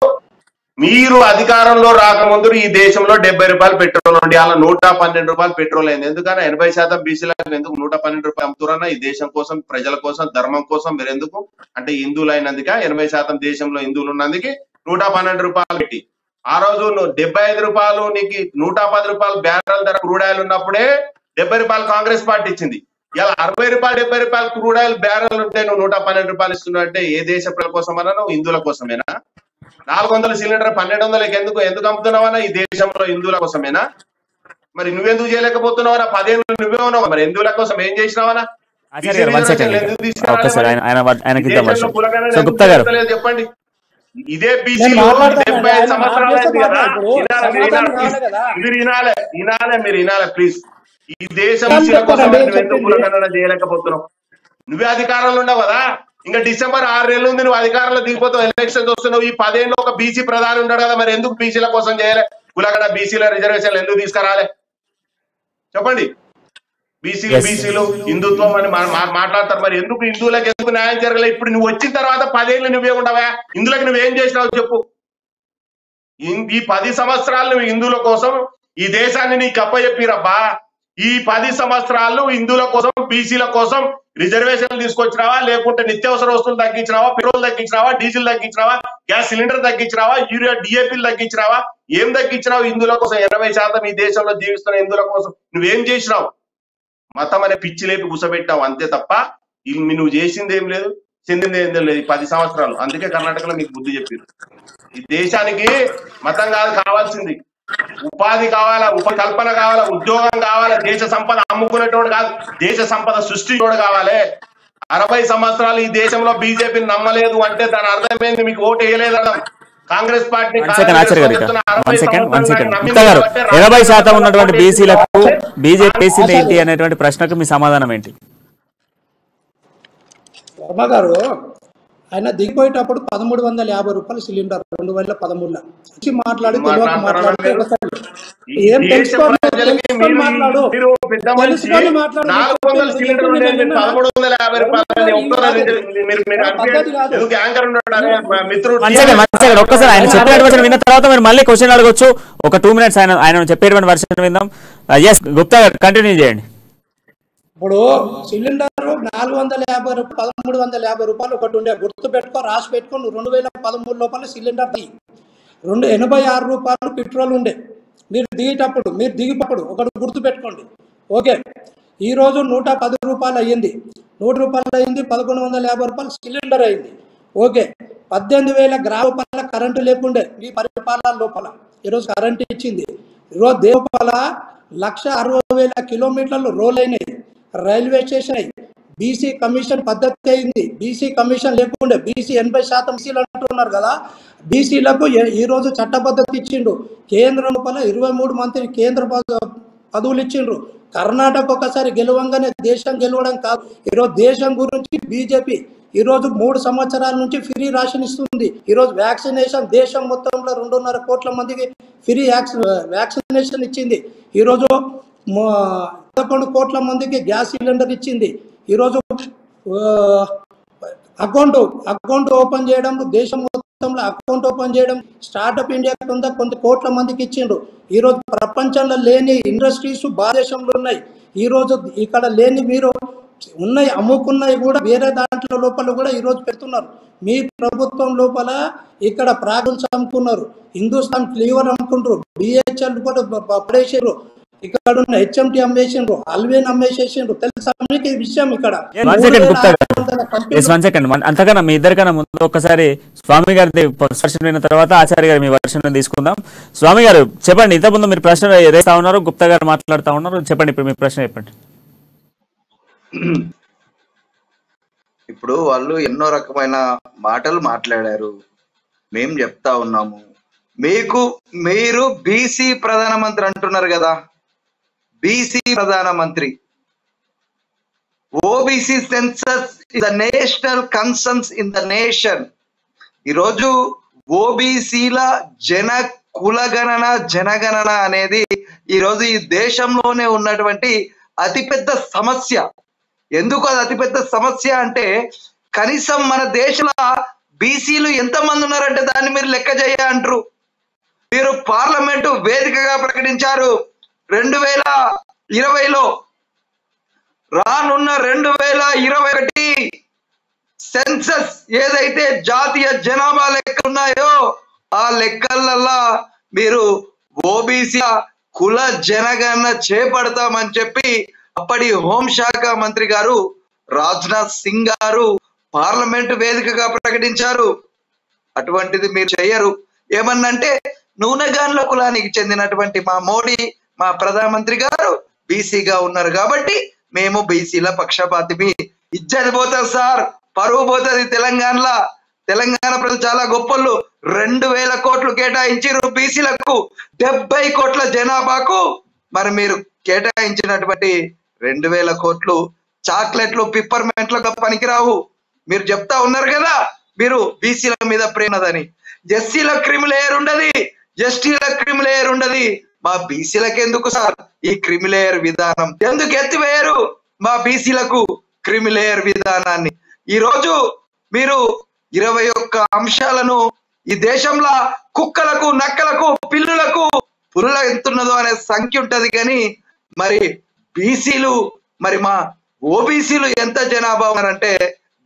మీరు అధికారంలో రాకముందు ఈ దేశంలో 70 రూపాయలు పెట్రోల్ ఉండి అలా 112 రూపాయలు పెట్రోల్ అయింది. ఎందుకన్నా 80% బీసీలకు ఎందుకు 112 రూపాయలు అమ్ముతున్నా? ఈ దేశం కోసం, ప్రజల కోసం, ధర్మం కోసం మీరు ఎందుకు అంటే హిందువులు అయినందుక 80% దేశంలో హిందువులు ఉన్నందుకు 112 రూపాయలు పెట్టి ఆ రోజు 75 రూపాయలు నీకు 110 రూపాయలు బ్యారెల్ ధర క్రూడ్ ఆయిల్ ఉన్నప్పుడే 70 రూపాయలు కాంగ్రెస్ పార్టీ ఇచ్చింది. ఇలా 60 రూపాయలు 70 రూపాయలు క్రూడ్ ఆయిల్ బ్యారెల్ ఉంటే నువ్వు 112 రూపాయలు ఇస్తున్నావు అంటే ఏ దేశ ప్రజల కోసమన్నా నువ్వు హిందువుల కోసమేనా? 400 సిలిండర్ 1200 ఎందుకు అమ్ముతున్నావన్నా? ఈ దేశంలో హిందువుల కోసమేనా? మరి నువ్వెందుకు చేయలేకపోతున్నావా? 10 ఏళ్ళు నువ్వే ఉన్నావు. మరి హిందువుల కోసం ఏం చేసినావనా? చెప్పండి. ఇదే బీసీలు 75 సంవత్సరాలు మీరు వినాలి ప్లీజ్. ఈ దేశం బీసీల కోసం నువ్వెందుకు కులగణన చేయలేకపోతున్నావు? నువ్వే అధికారంలో ఉండవు కదా. ఇంకా డిసెంబర్ 6 నెలలు ఉంది, నువ్వు అధికారంలో దిగిపోతావు, ఎలక్షన్స్ వస్తున్నావు. ఈ 10 ఏళ్ళు ఒక బీసీ ప్రధాని ఉన్నాడు కదా, మరి ఎందుకు బీసీల కోసం చేయలే? కులగడ బీసీల రిజర్వేషన్లు ఎందుకు తీసుకురాలే చెప్పండి? బీసీలు హిందుత్వం అని మాట్లాడతారు, మరి ఎందుకు హిందువులకు ఎందుకు న్యాయం జరగలే? ఇప్పుడు నువ్వు వచ్చిన తర్వాత 10 ఏళ్ళు నువ్వే ఉండవా? హిందువులకు నువ్వేం చేసినావు చెప్పు? ఈ 10 సంవత్సరాలు నువ్వు హిందువుల కోసం ఈ దేశాన్ని నీకు అప్పచెప్పిరబ్బా. ఈ 10 సంవత్సరాలు హిందువుల కోసం, బీసీల కోసం రిజర్వేషన్లు తీసుకొచ్చినావా? లేకుంటే నిత్యావసర వస్తువులు తగ్గించినావా? పెట్రోల్ తగ్గించినావా? డీజిల్ తగ్గించినావా? గ్యాస్ సిలిండర్ తగ్గించినావా? యూరియా డిఏపీలు తగ్గించినావా? ఏం తగ్గించినావు హిందువుల కోసం? 80% ఈ దేశంలో జీవిస్తున్న హిందువుల కోసం నువ్వేం చేసినావు? మతం అనే పిచ్చి లేపి గుసబెట్టావు అంతే తప్ప నువ్వు చేసింది ఏం లేదు, చెందింది ఏం లేదు 10 సంవత్సరాలు. అందుకే కర్ణాటకలో మీకు బుద్ధి చెప్పారు. ఈ దేశానికి మతం కాదు కావాల్సింది, ఉపాధి కావాలా, కల్పన కావాలా, ఉద్యోగం కావాలా, దేశ సంపద అమ్ముకునేటోడు కాదు, దేశ సంపద సృష్టించోడు కావాలి. 60 సంవత్సరాలు ఈ దేశంలో బీజేపీని నమ్మలేదు అంటే దాని అర్థమైంది మీకు ఓటు వేయలేదు అర్థం. కాంగ్రెస్ పార్టీ 80% ఉన్నటువంటి బీసీలకు బీజేపీ ఏంటి అనేటువంటి ప్రశ్నకు మీ సమాధానం ఏంటి? వర్మ గారు ఆయన దిగిపోయేటప్పుడు 1350 రూపాయలు సిలిండర్ 2013లో వచ్చి మాట్లాడి తెలియక మాట్లాడితే ఏం తెలుసుకొని మాట్లాడు, తెలుసుకొని మాట్లాడు. ఒక్కసారి ఆయన చెప్పేటువంటి విన్న తర్వాత మీరు మళ్ళీ క్వశ్చన్ అడగొచ్చు. ఒక 2 minutes ఆయన చెప్పేటువంటి వర్షన్ విందాం. ఎస్ గుప్తా గారు కంటిన్యూ చేయండి. ఇప్పుడు సిలిండర్ 450 రూపాయలు 1350 రూపాయలు ఒకటి ఉండే, గుర్తు పెట్టుకో, రాసి పెట్టుకో. 2013 లోపల సిలిండర్ 86 రూపాయలు పెట్రోల్ ఉండే మీరు దిగినప్పుడు ఒకటి గుర్తు పెట్టుకోండి. ఓకే, ఈరోజు 110 రూపాయలు అయ్యింది, 100 రూపాయలు అయింది, 1150 రూపాయలు సిలిండర్ అయింది. ఓకే, 18,000 గ్రామ రూపాయల కరెంటు లేకుండే మీ పరిపాలన లోపల, ఈరోజు కరెంటు ఇచ్చింది. ఈరోజు దేవపాల 1,60,000 కిలోమీటర్లు రోల్ అయినాయి, రైల్వే స్టేషన్ అయ్యి, బీసీ కమిషన్ పద్ధతి అయింది. బీసీ కమిషన్ లేకుండే, బీసీ 80% బీసీలు అంటున్నారు కదా, బీసీలకు ఈరోజు చట్టబద్ధత ఇచ్చిండు. కేంద్రం లోపల 23 మంత్రి కేంద్ర పదవులు ఇచ్చిండ్రు. కర్ణాటక ఒకసారి గెలవంగానే దేశం గెలవడం కాదు, ఈరోజు దేశం గురించి బీజేపీ ఈరోజు 3 సంవత్సరాల నుంచి ఫ్రీ రేషన్ ఇస్తుంది. ఈరోజు వ్యాక్సినేషన్ దేశం మొత్తంలో 2.5 కోట్ల మందికి ఫ్రీ వ్యాక్సినేషన్ ఇచ్చింది. ఈరోజు 11 కోట్ల మందికి గ్యాస్ సిలిండర్ ఇచ్చింది. ఈరోజు అకౌంట్ ఓపెన్ చేయడం, దేశం మొత్తంలో అకౌంట్ ఓపెన్ చేయడం, స్టార్ట్అప్ ఇండియా కింద కొంత కోట్ల మందికి ఇచ్చిండ్రు. ఈరోజు ప్రపంచంలో లేని ఇండస్ట్రీస్ భారతదేశంలో ఉన్నాయి. ఈరోజు ఇక్కడ లేని మీరు ఉన్నాయి, అమ్ముకున్నాయి కూడా వేరే దాంట్లో లోపల కూడా ఈరోజు పెడుతున్నారు. మీ ప్రభుత్వం లోపల ఇక్కడ ప్రాగుల్స్ అమ్ముకున్నారు, హిందుస్థాన్ క్లీవర్ అమ్ముకుంటారు, బిహెచ్ఎల్ కూడా పడేసారు, ఇక్కడ ఉన్న హెచ్ఎంటి అమ్మేసిండ్రు, అల్వేన్ అమ్మేసేసిండ్రు. తెలుసా మీకు ఈ విషయం? ఇక్కడ అంతకన్నా మీ ఇద్దరికన్నా ముందు ఒకసారి స్వామి గారి వర్షన్ విన్న తర్వాత ఆచార్య గారు మీ వర్షన్ తీసుకుందాం. స్వామి గారు చెప్పండి, ఇంతకుముందు మీరు ప్రశ్న రేస్తా ఉన్నారు, గుప్తా గారు మాట్లాడుతూ ఉన్నారు, చెప్పండి ఇప్పుడు మీ ప్రశ్న చెప్పండి. ఇప్పుడు వాళ్ళు ఎన్నో రకమైన మాటలు మాట్లాడారు, మేము చెప్తా ఉన్నాము. మీరు బీసీ ప్రధానమంత్రి అంటున్నారు కదా, బీసీ ప్రధానమంత్రి, OBC census is the national concerns in the nation. ఈరోజు ఓబీసీల కులగణన జనగణన అనేది ఈరోజు ఈ దేశంలోనే ఉన్నటువంటి అతిపెద్ద సమస్య. ఎందుకు అది అతిపెద్ద సమస్య అంటే, కనీసం మన దేశంలో బీసీలు ఎంతమంది ఉన్నారంటే దాన్ని మీరు లెక్క చేయ అంటారు. మీరు పార్లమెంటు వేదికగా ప్రకటించారు 2020లో, రానున్న 2021 సెన్సస్ ఏదైతే జాతీయ జనాభా లెక్కలు ఉన్నాయో ఆ లెక్కలల్లా మీరు ఓబీసీ కుల జనగణన చేపడతామని చెప్పి అప్పటి హోంశాఖ మంత్రి గారు రాజ్నాథ్ సింగ్ గారు పార్లమెంటు వేదికగా ప్రకటించారు. అటువంటిది మీరు చెయ్యరు. ఏమన్నంటే నూనెగాన్ల కులానికి చెందినటువంటి మా మోడీ, మా ప్రధానమంత్రి గారు బీసీగా ఉన్నారు కాబట్టి మేము బీసీల పక్షపాతిమి. ఇజ్జత్ పోతుంది సార్, పరువు పోతుంది తెలంగాణలో. తెలంగాణ ప్రజలు చాలా గొప్పలు. 2,000 కోట్లు కేటాయించారు బీసీలకు, 70 కోట్ల జనాభాకు. మరి మీరు కేటాయించినటువంటి 2,000 కోట్లు చాక్లెట్లు పిప్పర్మెంట్లకు పనికిరావు. మీరు చెప్తా ఉన్నారు కదా మీరు బీసీల మీద ప్రేమదని. ఎస్సీల క్రిమిలేయర్ ఉండదు, ఎస్టీల క్రిమిలేయర్ ఉండదు, మా బీసీలకు ఎందుకు సార్ ఈ క్రిమిలేయర్ విధానం? ఎందుకు ఎత్తివేయరు మా బీసీలకు క్రిమిలేయర్ విధానాన్ని? ఈ రోజు మీరు 21 అంశాలను ఈ దేశంలో కుక్కలకు, నక్కలకు, పిల్లులకు పుల్ల ఎంతున్నదో అనే సంఖ్య ఉంటది, కానీ మరి బీసీలు, మరి మా ఓబీసీలు ఎంత జనాభా ఉన్నారంటే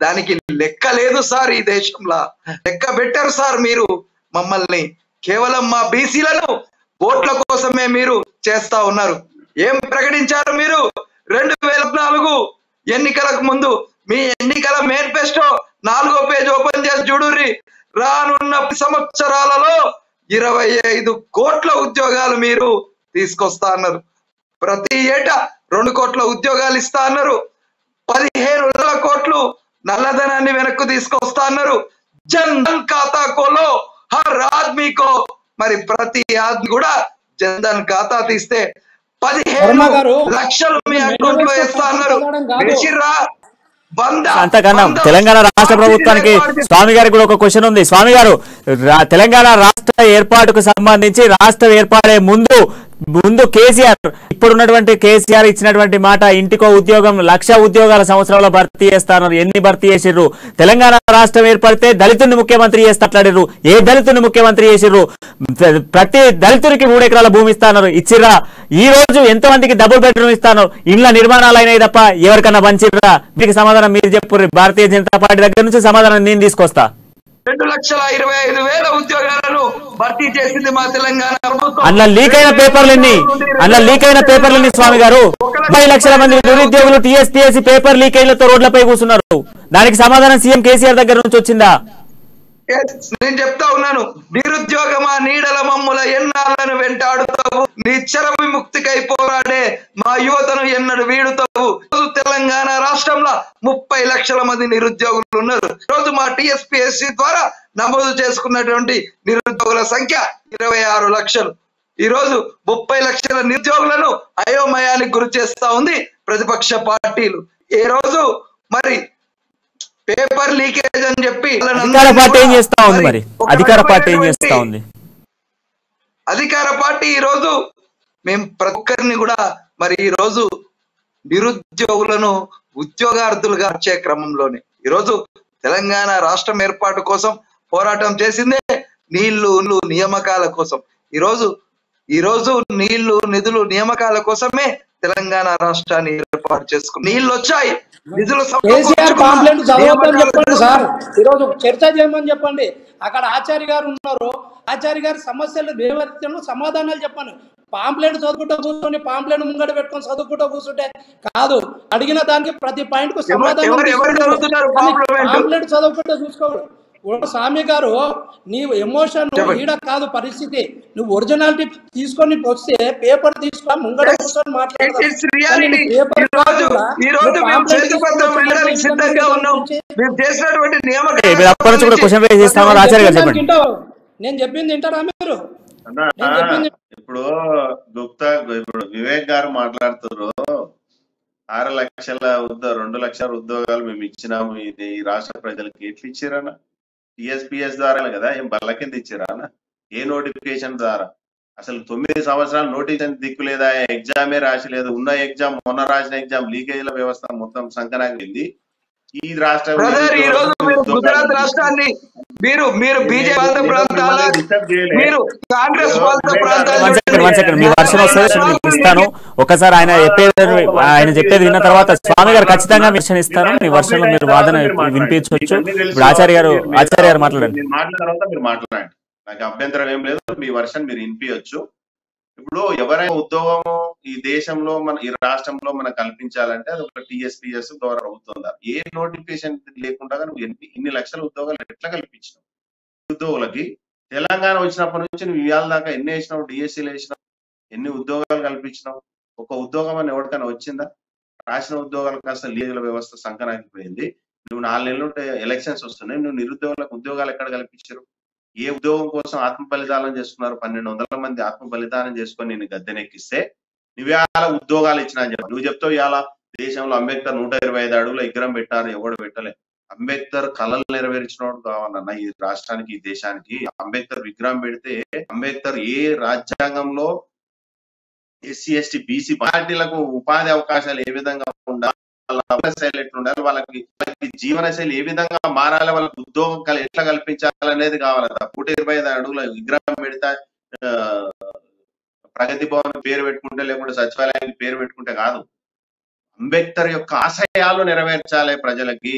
దానికి లెక్క లేదు సార్. ఈ దేశంలో లెక్క పెట్టారు సార్ మీరు మమ్మల్ని. కేవలం మా బీసీలను ఓట్ల కోసమే మీరు చేస్తా ఉన్నారు. ఏం ప్రకటించారు మీరు 2014 ఎన్నికలకు ముందు? మీ ఎన్నికల మేనిఫెస్టో 4వ పేజ్ ఓపెన్ చేసి చూడుర్రి. రానున్న సంవత్సరాలలో 25 కోట్ల ఉద్యోగాలు మీరు తీసుకొస్తా అన్నారు. ప్రతి ఏటా 2 కోట్ల ఉద్యోగాలు ఇస్తా అన్నారు. 15,000 కోట్లు నల్లధనాన్ని వెనక్కు తీసుకొస్తా అన్నారు. జన్ ధన్ ఖాతా కోలో హర్ ఆద్మీకో, మరి ప్రతి ఆద్మీ కూడా జన్ ధన్ ఖాతా తీస్తే 15 లక్షలు మీ అకౌంట్ లో వేస్తా అన్నారు. వేసిర్రా? అంతకన్నా తెలంగాణ రాష్ట్ర ప్రభుత్వానికి స్వామి గారికి కూడా ఒక క్వశ్చన్ ఉంది. స్వామి గారు, తెలంగాణ రాష్ట్ర ఏర్పాటుకు సంబంధించి రాష్ట్రం ఏర్పడే ముందు కేసీఆర్, ఇప్పుడున్నటువంటి కేసీఆర్ ఇచ్చినటువంటి మాట ఇంటికో ఉద్యోగం, 1,00,000 ఉద్యోగాల సంవత్సరంలో భర్తీ చేస్తారు. ఎన్ని భర్తీ చేసిర్రు? తెలంగాణ రాష్ట్రం ఏర్పడితే దళితుడిని ముఖ్యమంత్రి చేస్తాడు. ఏ దళితుడిని ముఖ్యమంత్రి చేసిర్రు? ప్రతి దళితుడికి 3 ఎకరాల భూమి ఇస్తాను ఇచ్చిర్రా? ఈ రోజు ఎంతమందికి డబుల్ బెడ్రూమ్ ఇస్తాను? ఇండ్ల నిర్మాణాలు అయినాయి తప్ప ఎవరికన్నా పంచిర్రా? మీకు సమాధానం మీరు చెప్పు. భారతీయ జనతా పార్టీ దగ్గర నుంచి సమాధానం నేను తీసుకొస్తా. 2,25,000 ఉద్యోగాలను భర్తీ చేసింది మా తెలంగాణ ప్రభుత్వం. అందులో లీక్ అయిన పేపర్లన్నీ స్వామి గారు, 30 లక్షల మంది నిరుద్యోగులు టీఎస్పీఎస్సీ పేపర్ లీకేజ్లతో రోడ్లపై కూర్చున్నారు. దానికి సమాధానం సీఎం కేసీఆర్ దగ్గర నుంచి వచ్చిందా? నేను చెప్తా ఉన్నాను, నిరుద్యోగమా నీడల మమ్ముల ఎన్నాళ్ళను వెంటాడుతావు, నిశ్చర విముక్తికై పోరాడే మా యువతను ఎన్నడు వీడుతావు. తెలంగాణ రాష్ట్రంలో 30 లక్షల మంది నిరుద్యోగులు ఉన్నారు. రోజు మా టీఎస్పీఎస్సీ ద్వారా నమోదు చేసుకున్నటువంటి నిరుద్యోగుల సంఖ్య 26 లక్షలు. ఈ రోజు 30 లక్షల నిరుద్యోగులను అయోమయానికి గురి చేస్తా ఉంది ప్రతిపక్ష పార్టీలు. ఈ రోజు మరి పేపర్ లీకేజ్ అని చెప్పి అధికార పార్టీ ఏం చేస్తా ఉంది? మరి అధికార పార్టీ ఏం చేస్తా ఉంది? అధికార పార్టీ ఈ రోజు మేము ప్రతి ఒక్కరిని కూడా మరి ఈ రోజు నిరుద్యోగులను ఉద్యోగార్థులుగా వచ్చే క్రమంలోనే ఈ రోజు తెలంగాణ రాష్ట్రం ఏర్పాటు కోసం పోరాటం చేసిందే నీళ్లు నియామకాల కోసం. ఈ రోజు నీళ్లు నిధులు నియామకాల కోసమే తెలంగాణ రాష్ట్రాన్ని ఏర్పాటు చేసుకుని నీళ్లు వచ్చాయి, నిధులు పాంప్లెట్ చదవద్దని చెప్పండి సార్. ఈరోజు చర్చ చేయమని చెప్పండి. అక్కడ ఆచార్య గారు ఉన్నారు, ఆచార్య గారి సమస్యలు నిర్వర్తించడం సమాధానాలు చెప్పండి. పాంప్లెట్ చదువుకుంటూ కూర్చొని పాంప్లెట్ ముంగడ పెట్టుకొని చదువుకుంటూ కూర్చుంటే కాదు. అడిగిన దానికి ప్రతి పాయింట్ కు సమాధానం పాంప్లెట్ చదువుకుంటూ చూసుకోవాలి. స్వామి గారు, నీవు ఎమోషన్ ఈడ కాదు పరిస్థితి. నువ్వు ఒరిజినాలిటీ తీసుకొని వస్తే పేపర్ తీసుకొని ముంగడ కూర్చొని నేను చెప్పింది వింటారా మీరు? ఇప్పుడు గుప్తా, ఇప్పుడు వివేక్ గారు మాట్లాడుతున్నారు 6 లక్షల 2 లక్షల ఉద్యోగాలు మేము ఇచ్చినాము ఇది రాష్ట్ర ప్రజలకి. ఎట్లా ఇచ్చారన్నా? టిఎస్పిఎస్ ద్వారా కదా, ఏం బల్ల కింద ఇచ్చారా? ఏ నోటిఫికేషన్ ద్వారా? అసలు 9 సంవత్సరాలు నోటిఫికేషన్ దిక్కు లేదా, ఎగ్జామే రాసి లేదు. ఉన్న ఎగ్జామ్, మొన్న రాసిన ఎగ్జామ్ లీకేజ్ల వ్యవస్థ మొత్తం సంకనాగింది. ఈ రాష్ట్రం గుజరాత్ రాష్ట్రాన్ని మీరు బీజేపీ పాలిత ప్రాంతాల, మీరు కాంగ్రెస్ పాలిత ప్రాంతాలు మీ వర్షం వస్తుంది ఇస్తాను. ఒకసారి ఆయన చెప్పేది విన్న తర్వాత స్వామి గారు ఖచ్చితంగా మిషన్ ఇస్తాను. మీ వర్షంలో మీరు వాదన వినిపించవచ్చు. ఇప్పుడు ఆచార్య గారు మాట్లాడండి. మాట్లాడిన తర్వాత మీరు మాట్లాడండి, నాకు అభ్యంతరం ఏం లేదు. మీ వర్షన్ మీరు వినిపించవచ్చు. ఇప్పుడు ఎవరైనా ఉద్యోగం ఈ దేశంలో ఈ రాష్ట్రంలో మనం కల్పించాలంటే అది ఒక టీఎస్పీఎస్ ద్వారా అవుతుందా? ఏ నోటిఫికేషన్ లేకుండా నువ్వు ఇన్ని లక్షల ఉద్యోగాలు ఎట్లా కల్పించినావు ఉద్యోగులకి? తెలంగాణ వచ్చినప్పటి నుంచి నువ్వు ఇవాళ దాకా ఎన్ని వేసినావు? డిఎస్సీలు వేసినావు, ఎన్ని ఉద్యోగాలు కల్పించినావు? ఒక ఉద్యోగం అని ఎవరికైనా వచ్చిందా? రాసిన ఉద్యోగాలు కాస్త లీగల్ వ్యవస్థ సంకనాగిపోయింది. నువ్వు 4 నెలలు ఉంటే ఎలక్షన్స్ వస్తున్నాయి, నువ్వు నిరుద్యోగులకు ఉద్యోగాలు ఎక్కడ కల్పించారు? ఏ ఉద్యోగం కోసం ఆత్మ బలిదానం చేసుకున్నారు? 1,200 మంది ఆత్మ బలిదానం చేసుకొని నేను గద్దెనెక్కిస్తే నువ్వేళ ఉద్యోగాలు ఇచ్చినా అని చెప్పి నువ్వు చెప్తావు. ఇవాళ దేశంలో అంబేద్కర్ 125 అడుగుల విగ్రహం పెట్టారు, ఎవడు పెట్టలే. అంబేద్కర్ కళలు నెరవేర్చినోడు కావాలన్న ఈ రాష్ట్రానికి, ఈ దేశానికి. అంబేద్కర్ విగ్రహం పెడితే అంబేద్కర్ ఏ రాజ్యాంగంలో ఎస్సీ ఎస్టీ బీసీ పార్టీలకు ఉపాధి అవకాశాలు ఏ విధంగా ఉండాలి, వాళ్ళ శైలి ఎట్లా ఉండాలి, వాళ్ళకి జీవన శైలి ఏ విధంగా మారాలి, వాళ్ళకి ఉద్యోగం ఎట్లా కల్పించాలనేది కావాలి. 125 అడుగుల విగ్రహం పెడితే ప్రగతి భవన్ పేరు పెట్టుకుంటే లేకుంటే సచివాలయానికి పేరు పెట్టుకుంటే కాదు. అంబేద్కర్ యొక్క ఆశయాలు నెరవేర్చాలి ప్రజలకి.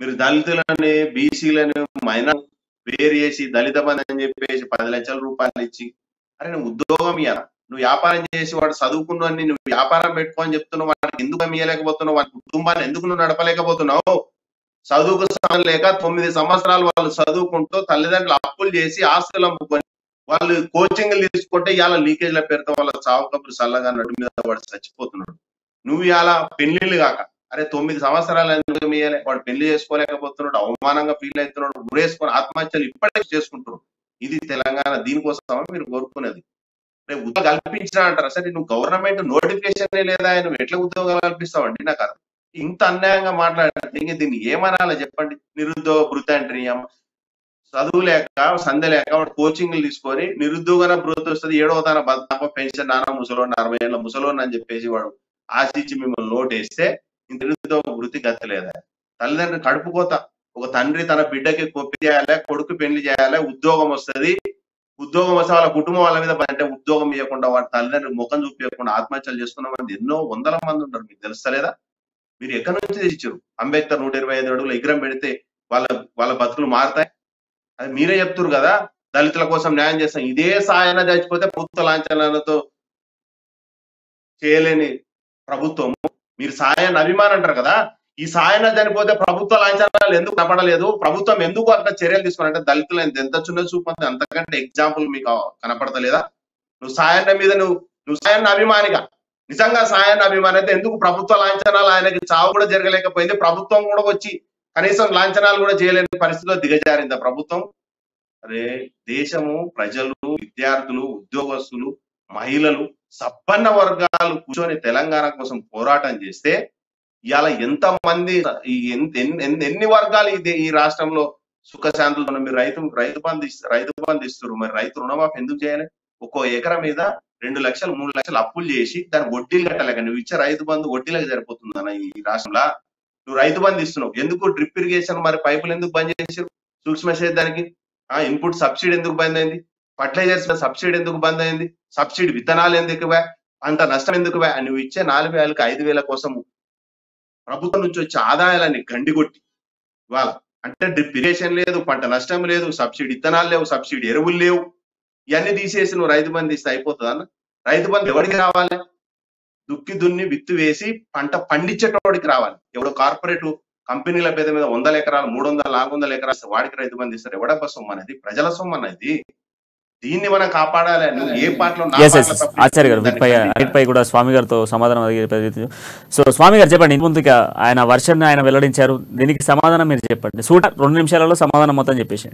మీరు దళితులని బీసీలను మైనార్ వేరు చేసి దళిత బంధు అని చెప్పేసి 10 లక్షల రూపాయలు ఇచ్చి, అరే నువ్వు ఉద్యోగం ఇయ్యాల, నువ్వు వ్యాపారం చేసి వాడు చదువుకున్నాన్ని నువ్వు వ్యాపారం పెట్టుకోని చెప్తున్నావు, వాడికి ఎందుకు ఇయ్యలేకపోతున్నావు, వాడి కుటుంబాన్ని ఎందుకు నువ్వు నడపలేకపోతున్నావు? చదువుకు సమయం లేక 9 సంవత్సరాలు వాళ్ళు చదువుకుంటూ తల్లిదండ్రులు అప్పులు చేసి ఆస్తులు అమ్ముకొని వాళ్ళు కోచింగ్లు తీసుకుంటే ఇవాళ లీకేజ్ల పేరుతో వాళ్ళ చావు కబురు చల్లగా నడు మీద వాడు చచ్చిపోతున్నాడు. నువ్వు ఇవాళ పెళ్లిళ్ళు కాక అరే 9 సంవత్సరాలు ఎందుకు ఇయ్యాలి, వాడు పెళ్లి చేసుకోలేకపోతున్నాడు, అవమానంగా ఫీల్ అవుతున్నాడు, ఊరేసుకొని ఆత్మహత్యలు ఇప్పటికీ చేసుకుంటున్నారు. ఇది తెలంగాణ. దీనికోసం మీరు కోరుకునేది రేపు ఉద్యోగం కల్పించినా అంటారా? సరే నువ్వు గవర్నమెంట్ నోటిఫికేషన్ లేదా, నువ్వు ఎట్లా ఉద్యోగాలు కల్పిస్తావండి? నాకు అర్థం. ఇంత అన్యాయంగా మాట్లాడితే దీన్ని ఏమనాలో చెప్పండి. నిరుద్యోగ భృతి అంటే చదువు లేక సంధ్య లేక వాడు కోచింగ్లు తీసుకొని నిరుద్యోగ భృతి వస్తుంది, 7వ తన బతాప పెన్షన్ నాన్న ముసలోని 60 ఏళ్ళ ముసలోని అని చెప్పేసి వాడు ఆశించి మిమ్మల్ని నోటేస్తే నిరుద్యోగ భృతి గతి లేదా? తల్లిదండ్రులు కడుపుకోత. ఒక తండ్రి తన బిడ్డకి కొప్పి చేయాలి, కొడుకు పెళ్లి చేయాలి, ఉద్యోగం వస్తుంది, ఉద్యోగం వస్తే వాళ్ళ కుటుంబం వాళ్ళ మీద అంటే ఉద్యోగం ఇవ్వకుండా వాడి తల్లిదండ్రులు ముఖం చూపించకుండా ఆత్మహత్యలు చేసుకున్న మంది ఎన్నో వందల మంది ఉంటారు. మీకు తెలుస్తలేదా? మీరు ఎక్కడి నుంచి తెచ్చారు? అంబేద్కర్ 125 అడుగుల విగ్రహం పెడితే వాళ్ళ బతుకులు మారుతాయి? అది మీరే చెప్తున్నారు కదా, దళితుల కోసం న్యాయం చేస్తాం. ఇదే సాయన చచ్చిపోతే ప్రభుత్వ లాంఛనాలతో చేయలేని ప్రభుత్వం. మీరు సాయాన్ని అభిమానం అంటారు కదా, ఈ సాయన చనిపోతే ప్రభుత్వ లాంఛనాలు ఎందుకు కనపడలేదు? ప్రభుత్వం ఎందుకు అట్లా చర్యలు తీసుకున్నారంటే దళితులు ఎంత చిన్న చూపు అంతకంటే ఎగ్జాంపుల్ మీకు కనపడతలేదా? నువ్వు సాయన్న మీద నువ్వు సాయన్న అభిమానిగా, నిజంగా సాయన్న అభిమాని అయితే ఎందుకు ప్రభుత్వ లాంఛనాలు, ఆయనకి చావు కూడా జరగలేకపోయింది, ప్రభుత్వం కూడా వచ్చి కనీసం లాంఛనాలు కూడా చేయలేని పరిస్థితిలో దిగజారిందా ప్రభుత్వం? అరే దేశము, ప్రజలు, విద్యార్థులు, ఉద్యోగస్తులు, మహిళలు, సంపన్న వర్గాలు కూర్చొని తెలంగాణ కోసం పోరాటం చేస్తే ఇవాళ ఎంతమంది ఎన్ని వర్గాలు ఈ రాష్ట్రంలో సుఖశాంతులు. మీరు రైతు బంధు ఇస్తారు, మరి రైతు రుణమాఫీ ఎందుకు చేయాలి? ఒక్కో ఎకరం మీద 2 లక్షలు 3 లక్షలు అప్పులు చేసి దాన్ని వడ్డీలు కట్టలేక నువ్వు ఇచ్చే రైతు బంధు వడ్డీలకు సరిపోతుందన్న ఈ రాష్ట్రంలో. నువ్వు రైతు బంధు ఇస్తున్నావు, ఎందుకు డ్రిప్ ఇరిగేషన్ మరి పైపులు ఎందుకు బంద్ చేసారు? సూక్ష్మ సేద్యానికి ఇన్పుట్ సబ్సిడీ ఎందుకు బంద్ అయింది? ఫర్టిలైజర్స్ సబ్సిడీ ఎందుకు బంద్ అయింది? సబ్సిడీ విత్తనాలు ఎందుకువా? అంత నష్టం ఎందుకువా? నువ్వు ఇచ్చే 4,000కి 5,000 కోసం ప్రభుత్వం నుంచి వచ్చే ఆదాయాలని గండిగొట్టి ఇవాళ అంటే డ్రిప్ ఇరిగేషన్ లేదు, పంట నష్టం లేదు, సబ్సిడీ విత్తనాలు లేవు, సబ్సిడీ ఎరువులు లేవు, ఇవన్నీ తీసేసి నువ్వు రైతు బంధు ఇస్తే అయిపోతుంది అన్న? రైతు బంధు ఎవరికి రావాలి? దుక్కి దున్ని విత్తు వేసి పంట పండించేటోడికి రావాలి. ఎవడో కార్పొరేట్ కంపెనీల పేద మీద 100 ఎకరాలు 300 400 ఎకరాలు వాడికి రైతు బంధు ఇస్తారు. ఎవడబ్బ సొమ్ము అనేది? ప్రజల సొమ్ము అనేది. దీన్ని మనం కాపాడాలి. నువ్వు ఏ పాటలో ఆచార్య గారు వీటిపై కూడా స్వామి గారితో సమాధానం అడిగే. సో స్వామి గారు చెప్పండి, ముందుగా ఆయన వర్షన్ ఆయన వెల్లడించారు, దీనికి సమాధానం మీరు చెప్పండి. 2 నిమిషాలలో సమాధానం మొత్తం చెప్పేసి.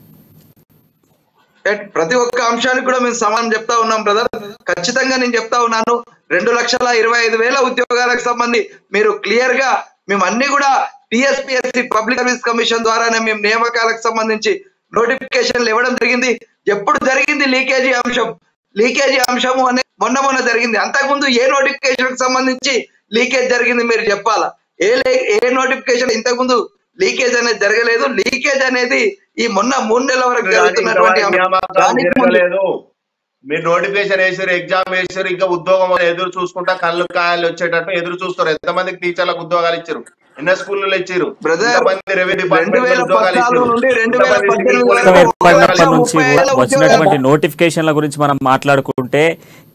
ప్రతి ఒక్క అంశానికి కూడా మేము సమానం చెప్తా ఉన్నాం బ్రదర్. ఖచ్చితంగా నేను చెప్తా ఉన్నాను, 2,25,000 ఉద్యోగాలకు సంబంధించి మీరు క్లియర్ గా మేము అన్ని కూడా టీఎస్పీఎస్సీ పబ్లిక్ సర్వీస్ కమిషన్ ద్వారానే మేము నియామకాలకు సంబంధించి నోటిఫికేషన్లు ఇవ్వడం జరిగింది. ఎప్పుడు జరిగింది లీకేజీ అంశము అనేది మొన్న జరిగింది. అంతకుముందు ఏ నోటిఫికేషన్ కి సంబంధించి లీకేజ్ జరిగింది మీరు చెప్పాలా? ఏ నోటిఫికేషన్ ఇంతకుముందు లీకేజ్ అనేది జరగలేదు. లీకేజ్ అనేది ఈ మొన్న 3 నెలల వరకు జరుగుతున్నటువంటి మీరు నోటిఫికేషన్ వేసారు, ఎగ్జామ్ వేసారు, ఇంకా ఉద్యోగం ఎదురు చూసుకుంటా కళ్ళు కాయలు వచ్చేటట్టు ఎదురు చూస్తారు. ఎంతమందికి టీచర్లకు ఉద్యోగాలు ఇచ్చారు? ఎన్నో స్కూల్లో ఇచ్చారు? వచ్చినటువంటి నోటిఫికేషన్ల గురించి మనం మాట్లాడుకుంటే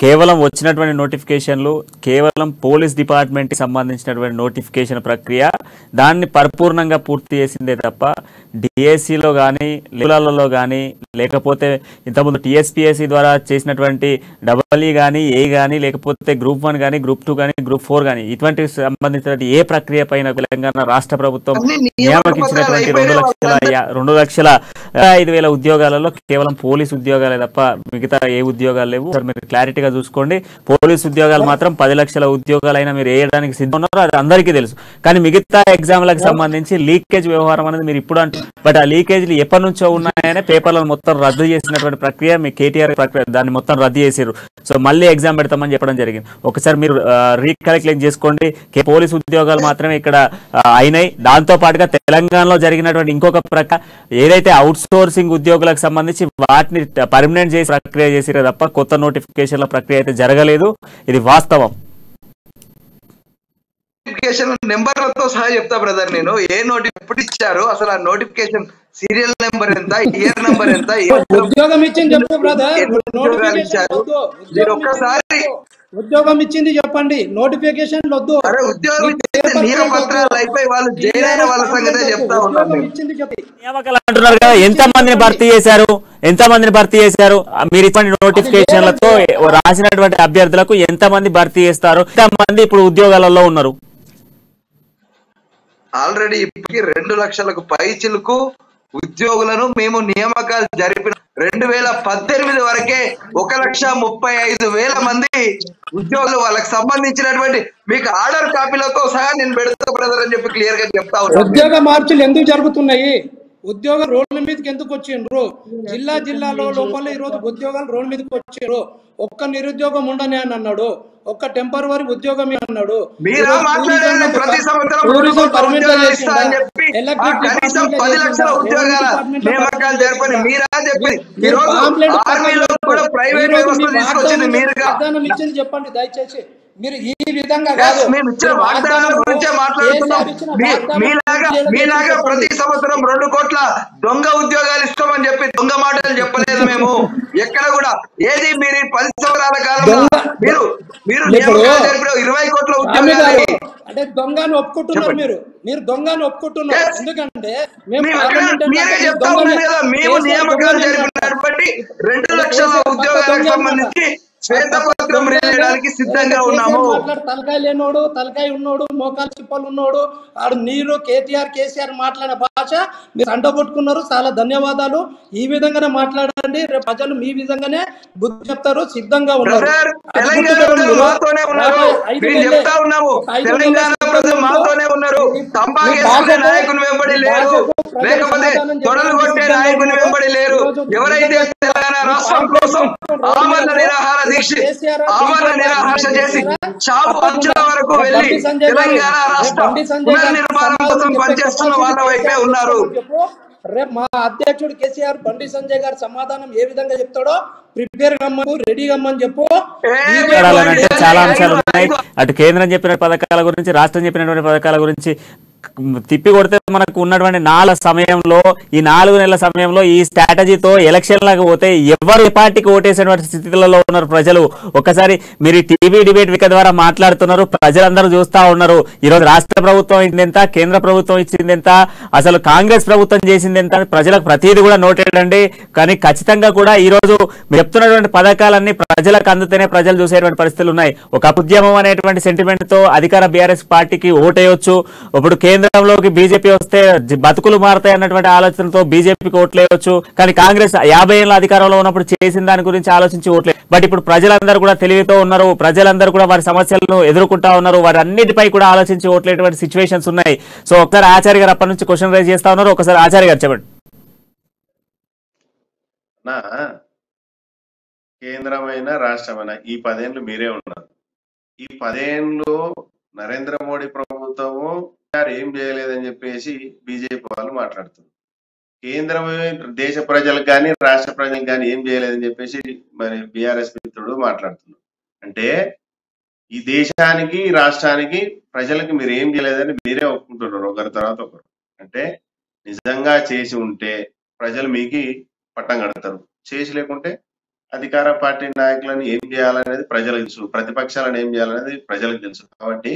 కేవలం వచ్చినటువంటి నోటిఫికేషన్లు కేవలం పోలీస్ డిపార్ట్మెంట్ కి సంబంధించినటువంటి నోటిఫికేషన్ ప్రక్రియ, దాన్ని పరిపూర్ణంగా పూర్తి చేసిందే తప్ప డిఎస్సిలో కానీ లెవెల్లో కానీ లేకపోతే ఇంతకుముందు టీఎస్పీఎస్సీ ద్వారా చేసినటువంటి డబల్ఈ కానీ ఏ కానీ లేకపోతే గ్రూప్ 1 కానీ గ్రూప్ 2 కానీ గ్రూప్ 4 కానీ ఇటువంటి సంబంధించిన ఏ ప్రక్రియ పైన తెలంగాణ రాష్ట్ర ప్రభుత్వం నియామకించినటువంటి 2,05,000 ఉద్యోగాలలో కేవలం పోలీసు ఉద్యోగాలే తప్ప మిగతా ఏ ఉద్యోగాలు లేవు. సార్ మీరు క్లారిటీగా చూసుకోండి. పోలీసు ఉద్యోగాలు మాత్రం 10 లక్షల ఉద్యోగాలైనా మీరు వేయడానికి సిద్ధం ఉన్నారో అది అందరికీ తెలుసు. కానీ మిగతా ఎగ్జామ్లకు సంబంధించి లీకేజ్ వ్యవహారం అనేది మీరు ఇప్పుడు అంటారు. బట్ ఆ లీకేజ్లు ఎప్పటి నుంచో ఉన్నాయనే పేపర్లను మొత్తం రద్దు చేసినటువంటి ప్రక్రియ మీ కేటీఆర్ ప్రక్రియ, దాన్ని మొత్తం రద్దు చేసారు. సో మళ్ళీ ఎగ్జామ్ పెడతామని చెప్పడం జరిగింది. ఒకసారి మీరు రీకలెక్ట్ చేసుకోండి. పోలీసు ఉద్యోగాలు మాత్రమే ఇక్కడ అయినాయి. దాంతో పాటుగా తెలంగాణలో జరిగినటువంటి ఇంకొక ప్రక్రియ ఏదైతే అవుట్ సోర్సింగ్ ఉద్యోగులకు సంబంధించి వాటిని పర్మనెంట్ చేసి ప్రక్రియ చేసిరే తప్ప కొత్త నోటిఫికేషన్ల ప్రక్రియ అయితే జరగలేదు. ఇది వాస్తవం. నోటిఫికేషన్ నెంబర్లతో సహా చెప్తా బ్రదర్. నేను ఏ ఎప్పుడు ఇచ్చారు, అసలు ఆ నోటిఫికేషన్ సీరియల్ నెంబర్ ఎంత, ఇయర్ నెంబర్ ఎంత, ఉద్యోగం ఇచ్చింది చెప్పు బ్రదర్. ఉద్యోగాలు ఇచ్చారు మీరు ఒక్కసారి. ఉద్యోగం ఇచ్చింది చెప్పండి, నోటిఫికేషన్ వద్దు. అరే ఉద్యోగం ఇచ్చింది నియమపత్రాలు అయిపోయి వాళ్ళు జైలు అయిన వాళ్ళ సంగతే చెప్తా ఉన్నాను. నియామకాలు అంటున్నారు కదా, ఎంత మందిని భర్తీ చేశారు, మీరు ఇటువంటి నోటిఫికేషన్లతో రాసినటువంటి అభ్యర్థులకు ఎంత మంది భర్తీ చేస్తారు, ఎంత మంది ఇప్పుడు ఉద్యోగాలలో ఉన్నారు? ఆల్రెడీ ఇప్పటికి 2 లక్షలకు పైచిలకు ఉద్యోగులను మేము నియామకాలు జరిపిన 2018 వరకే 1,35,000 మంది ఉద్యోగులు వాళ్ళకి సంబంధించినటువంటి మీకు ఆర్డర్ కాపీలతో సహా నేను పెడతా బ్రదర్ అని చెప్పి క్లియర్ గా చెప్తా ఉన్నాను. ఉద్యోగ మార్పులు ఎందుకు జరుగుతున్నాయి? ఉద్యోగ రోడ్ల మీదకి ఎందుకు వచ్చిండ్రు? జిల్లాలో లోపల ఈ రోజు ఉద్యోగాలు రోడ్ల మీదకి వచ్చిండ్రు. ఒక్క నిరుద్యోగం ఉండని అని అన్నాడు, ఒక్క టెంపరవరీ ఉద్యోగం అన్నాడు. మీరా మాట్లాడారు ప్రతి సంవత్సరం 2 కోట్ల ఉద్యోగాలు ఇస్తా అని చెప్పి కనీసం 10 లక్షల ఉద్యోగాల నియామకాలు జరపని మీరా చెప్పి ఈ రోజు ఆర్మీలో కూడా ప్రైవేట్ వ్యవస్థ తీసుకొచ్చింది మీరుగా. ఇచ్చింది చెప్పండి దయచేసి. మీరు ఈ విధంగా కాదు, మేము ఇచ్చిన వాగ్దానాల గురించే మాట్లాడుతున్నాం. మీలాగా ప్రతి సంవత్సరం 2 కోట్ల దొంగ ఉద్యోగాలు ఇస్తామని చెప్పి దొంగ మాటలు చెప్పలేదు మేము ఎక్కడ కూడా. ఏది మీరు 10 సంవత్సరాల కాలంలో మీరు 20 కోట్ల ఉద్యోగాలు అంటే దొంగను ఒప్పుకుంటున్నారు. మీరు దొంగను ఒప్పుకుంటున్నారు. ఎందుకంటే మీరే చెప్తా ఉన్నారు కదా, మేము నియామకాలు జరిపినారు బట్టి 2 లక్షల ఉద్యోగాలకు సంబంధించి శ్వేతపత్రం రేయడానికి సిద్ధంగా ఉన్నాము. తలకాయ లేనోడు, తలకాయ ఉన్నోడు, మోకాలు చిప్పలు ఉన్నోడు ఆడు నీరు కేసీఆర్ మాట్లాడిన భాష మీరు అంటగొట్టుకున్నారు. చాలా ధన్యవాదాలు. ఈ విధంగానే మాట్లాడండి, రేపు ప్రజలు మీ విధంగానే బుద్ధి చెప్తారు. సిద్ధంగా ఉన్నారు. తెలంగాణ ప్రజలు మాతోనే ఉన్నారు. చెప్తా ఉన్నాము, తెలంగాణ ప్రజలు మాతోనే ఉన్నారు. తంబాకేసుకునే నాయకుని వెంబడి లేరు, లేకపోతే తొడలు కొట్టే నాయకుని వెంబడి లేరు. ఎవరైతే తెలంగాణ రాష్ట్రం కోసం ఆమరణ నిరాహార చేసి చావు అంచుల వరకు వెళ్లి తెలంగాణ రాష్ట్ర పునర్నిర్మాణం కోసం పనిచేస్తున్న వాళ్ళ వైపే ఉన్నారు. రేపు మా అధ్యక్షుడు కేసీఆర్ బండి సంజయ్ గారు సమాధానం ఏ విధంగా చెప్తాడో ప్రిపేర్ గమ్మను, రెడీ గమ్మని చెప్పు. చాలా అంశాలు ఉన్నాయి. అటు కేంద్రం చెప్పిన పథకాల గురించి, రాష్ట్రం చెప్పినటువంటి పథకాల గురించి తిప్పి కొడితే మనకు ఉన్నటువంటి 4 సమయంలో, ఈ 4 నెలల సమయంలో ఈ స్ట్రాటజీతో ఎలక్షన్లకు పోతే ఎవరు ఏ పార్టీకి ఓటేసేటువంటి స్థితిలో ఉన్నారు ప్రజలు. ఒకసారి మీరు టీవీ డిబేట్ విక ద్వారా మాట్లాడుతున్నారు, ప్రజలందరూ చూస్తా ఉన్నారు. ఈరోజు రాష్ట్ర ప్రభుత్వం ఇచ్చింది ఎంత, కేంద్ర ప్రభుత్వం ఇచ్చింది ఎంత, అసలు కాంగ్రెస్ ప్రభుత్వం చేసింది ఎంత, ప్రజలకు ప్రతిదీ కూడా నోటెడ్ అండి. కానీ ఖచ్చితంగా కూడా ఈ రోజు చెప్తున్నటువంటి పథకాలన్నీ ప్రజలకు అందుతేనే ప్రజలు చూసేటువంటి పరిస్థితులు ఉన్నాయి. ఒక ఉద్యమం అనేటువంటి సెంటిమెంట్ తో అధికార బీఆర్ఎస్ పార్టీకి ఓటేయచ్చు. ఇప్పుడు కేంద్రంలోకి బీజేపీ వస్తే బతుకులు మారుతాయి అన్నటువంటి ఆలోచనతో బీజేపీకి ఓట్లేయచ్చు. కానీ కాంగ్రెస్ 50 ఏళ్ళ అధికారంలో ఉన్నప్పుడు చేసిన దాని గురించి ఆలోచించి ఓట్లేదు. బట్ ఇప్పుడు ప్రజలందరూ కూడా తెలివితో ఉన్నారు, ప్రజలందరూ కూడా వారి సమస్యలను ఎదుర్కొంటా ఉన్నారు. వారి అన్నిటిపై కూడా ఆలోచించి ఓట్లేటువంటి సిచ్యువేషన్స్ ఉన్నాయి. సో ఒకసారి ఆచార్య గారు అప్పటి నుంచి క్వశ్చన్ రైజ్ చేస్తా ఉన్నారు. ఒకసారి ఆచార్య గారు చెప్పండి. కేంద్రమైన రాష్ట్రమైన ఈ 10 ఏళ్ళు మీరే ఉన్నారు. ఈ 10 ఏళ్ళు నరేంద్ర మోడీ ప్రభుత్వము ఏం చేయలేదని చెప్పేసి బీజేపీ వాళ్ళు మాట్లాడుతున్నారు. కేంద్రం దేశ ప్రజలకు కానీ రాష్ట్ర ప్రజలకు కానీ ఏం చేయలేదని చెప్పేసి మరి బీఆర్ఎస్ మిత్రుడు మాట్లాడుతున్నారు. అంటే ఈ దేశానికి, రాష్ట్రానికి, ప్రజలకి మీరు ఏం చేయలేదని మీరే ఒప్పుకుంటున్నారు ఒకరి తర్వాత ఒకరు. అంటే నిజంగా చేసి ఉంటే ప్రజలు మీకు పట్టం కడతారు, చేసి లేకుంటే అధికార పార్టీ నాయకులను ఏం చేయాలనేది ప్రజలకు తెలుసు, ప్రతిపక్షాలను ఏం చేయాలనేది ప్రజలకు తెలుసు. కాబట్టి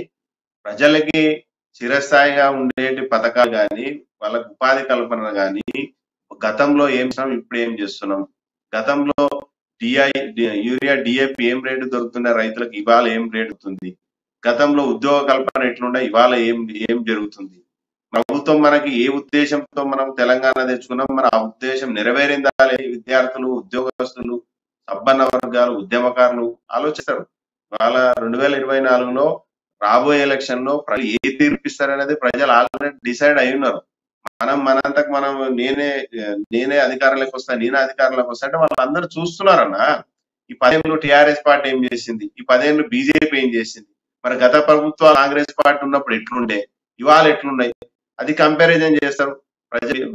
ప్రజలకి చిరస్థాయిగా ఉండేటి పథకాలు కానీ, వాళ్ళకు ఉపాధి కల్పన కానీ, గతంలో ఏం చేస్తున్నాం, ఇప్పుడు ఏం చేస్తున్నాం, గతంలో యూరియా డిఏపి ఏం రేటు దొరుకుతున్న రైతులకు ఇవాళ ఏం రేటు అవుతుంది, గతంలో ఉద్యోగ కల్పన ఎట్లుండే ఇవాళ ఏం జరుగుతుంది, ప్రభుత్వం మనకి ఏ ఉద్దేశంతో మనం తెలంగాణ తెచ్చుకున్నాం, మన ఆ ఉద్దేశం నెరవేరిందా, విద్యార్థులు, ఉద్యోగస్తులు, సబ్బన్న వర్గాలు, ఉద్యమకారులు ఆలోచిస్తారు. ఇవాళ 2024లో రాబోయే ఎలక్షన్ లో ప్రజలు ఏ తీర్పిస్తారనేది ప్రజలు ఆల్రెడీ డిసైడ్ అయి ఉన్నారు. మనంతకు మనం నేనే అధికారంలోకి వస్తా, నేనే అధికారంలోకి వస్తా అంటే వాళ్ళందరూ చూస్తున్నారన్న. ఈ 10 ఏళ్ళు టిఆర్ఎస్ పార్టీ ఏం చేసింది, ఈ 10 ఏళ్ళు బీజేపీ ఏం చేసింది, మరి గత ప్రభుత్వాలు కాంగ్రెస్ పార్టీ ఉన్నప్పుడు ఎట్లుండే, ఇవాళ ఎట్లున్నాయి, అది కంపారిజన్ చేస్తారు ప్రజలు.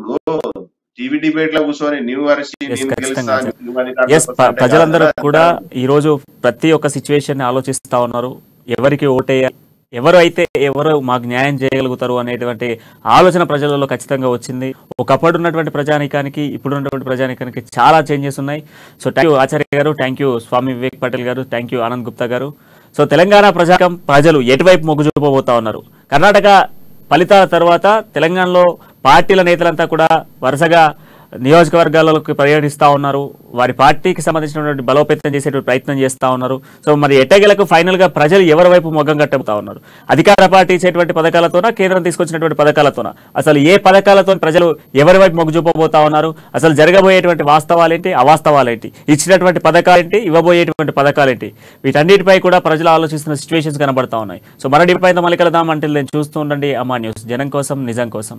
టీవీ డిబేట్ లో కూర్చొని నువ్వు అరిసి నేను గెలుస్తా, నువ్వు ఎస్, ప్రజలందరూ కూడా ఈరోజు ప్రతి ఒక్క సిచ్యువేషన్ ఆలోచిస్తా ఉన్నారు. ఎవరికి ఓటేయాలి, ఎవరు మాకు న్యాయం చేయగలుగుతారు అనేటువంటి ఆలోచన ప్రజలలో ఖచ్చితంగా వచ్చింది. ఒకప్పుడు ఉన్నటువంటి ప్రజానికానికి ఇప్పుడున్నటువంటి ప్రజానికానికి చాలా చేంజెస్ ఉన్నాయి. సో థ్యాంక్ యూ ఆచార్య గారు, థ్యాంక్ యూ స్వామి వివేక్ పటేల్ గారు, థ్యాంక్ యూ ఆనంద్ గుప్తా గారు. సో తెలంగాణ ప్రజలు ఎటువైపు మొగ్గు చూపబోతా ఉన్నారు? కర్ణాటక ఫలితాల తర్వాత తెలంగాణలో పార్టీల నేతలంతా కూడా వరుసగా నియోజకవర్గాలకు పర్యటిస్తూ ఉన్నారు. వారి పార్టీకి సంబంధించినటువంటి బలోపేతం చేసేటువంటి ప్రయత్నం చేస్తూ ఉన్నారు. సో మరి ఎట్టగలకు ఫైనల్ గా ప్రజలు ఎవరి వైపు మొగ్గం కట్టబోతా ఉన్నారు? అధికార పార్టీ ఇచ్చేటువంటి పథకాలతోనా, కేంద్రం తీసుకొచ్చినటువంటి పథకాలతోనా? అసలు ఏ పథకాలతో ప్రజలు ఎవరి వైపు మొగ్గు చూపబోతా ఉన్నారు? అసలు జరగబోయేటువంటి వాస్తవాలేంటి, అవాస్తవాలేంటి, ఇచ్చినటువంటి పథకాలేంటి, ఇవ్వబోయేటువంటి పథకాలేంటి, వీటన్నిటిపై కూడా ప్రజలు ఆలోచిస్తున్న సిచ్యువేషన్స్ కనబడతా ఉన్నాయి. సో మరో డిపై మళ్ళీ కలుద్దాం. అంటే నేను చూస్తూ ఉండండి అమ్మా న్యూస్, జనం కోసం నిజం కోసం.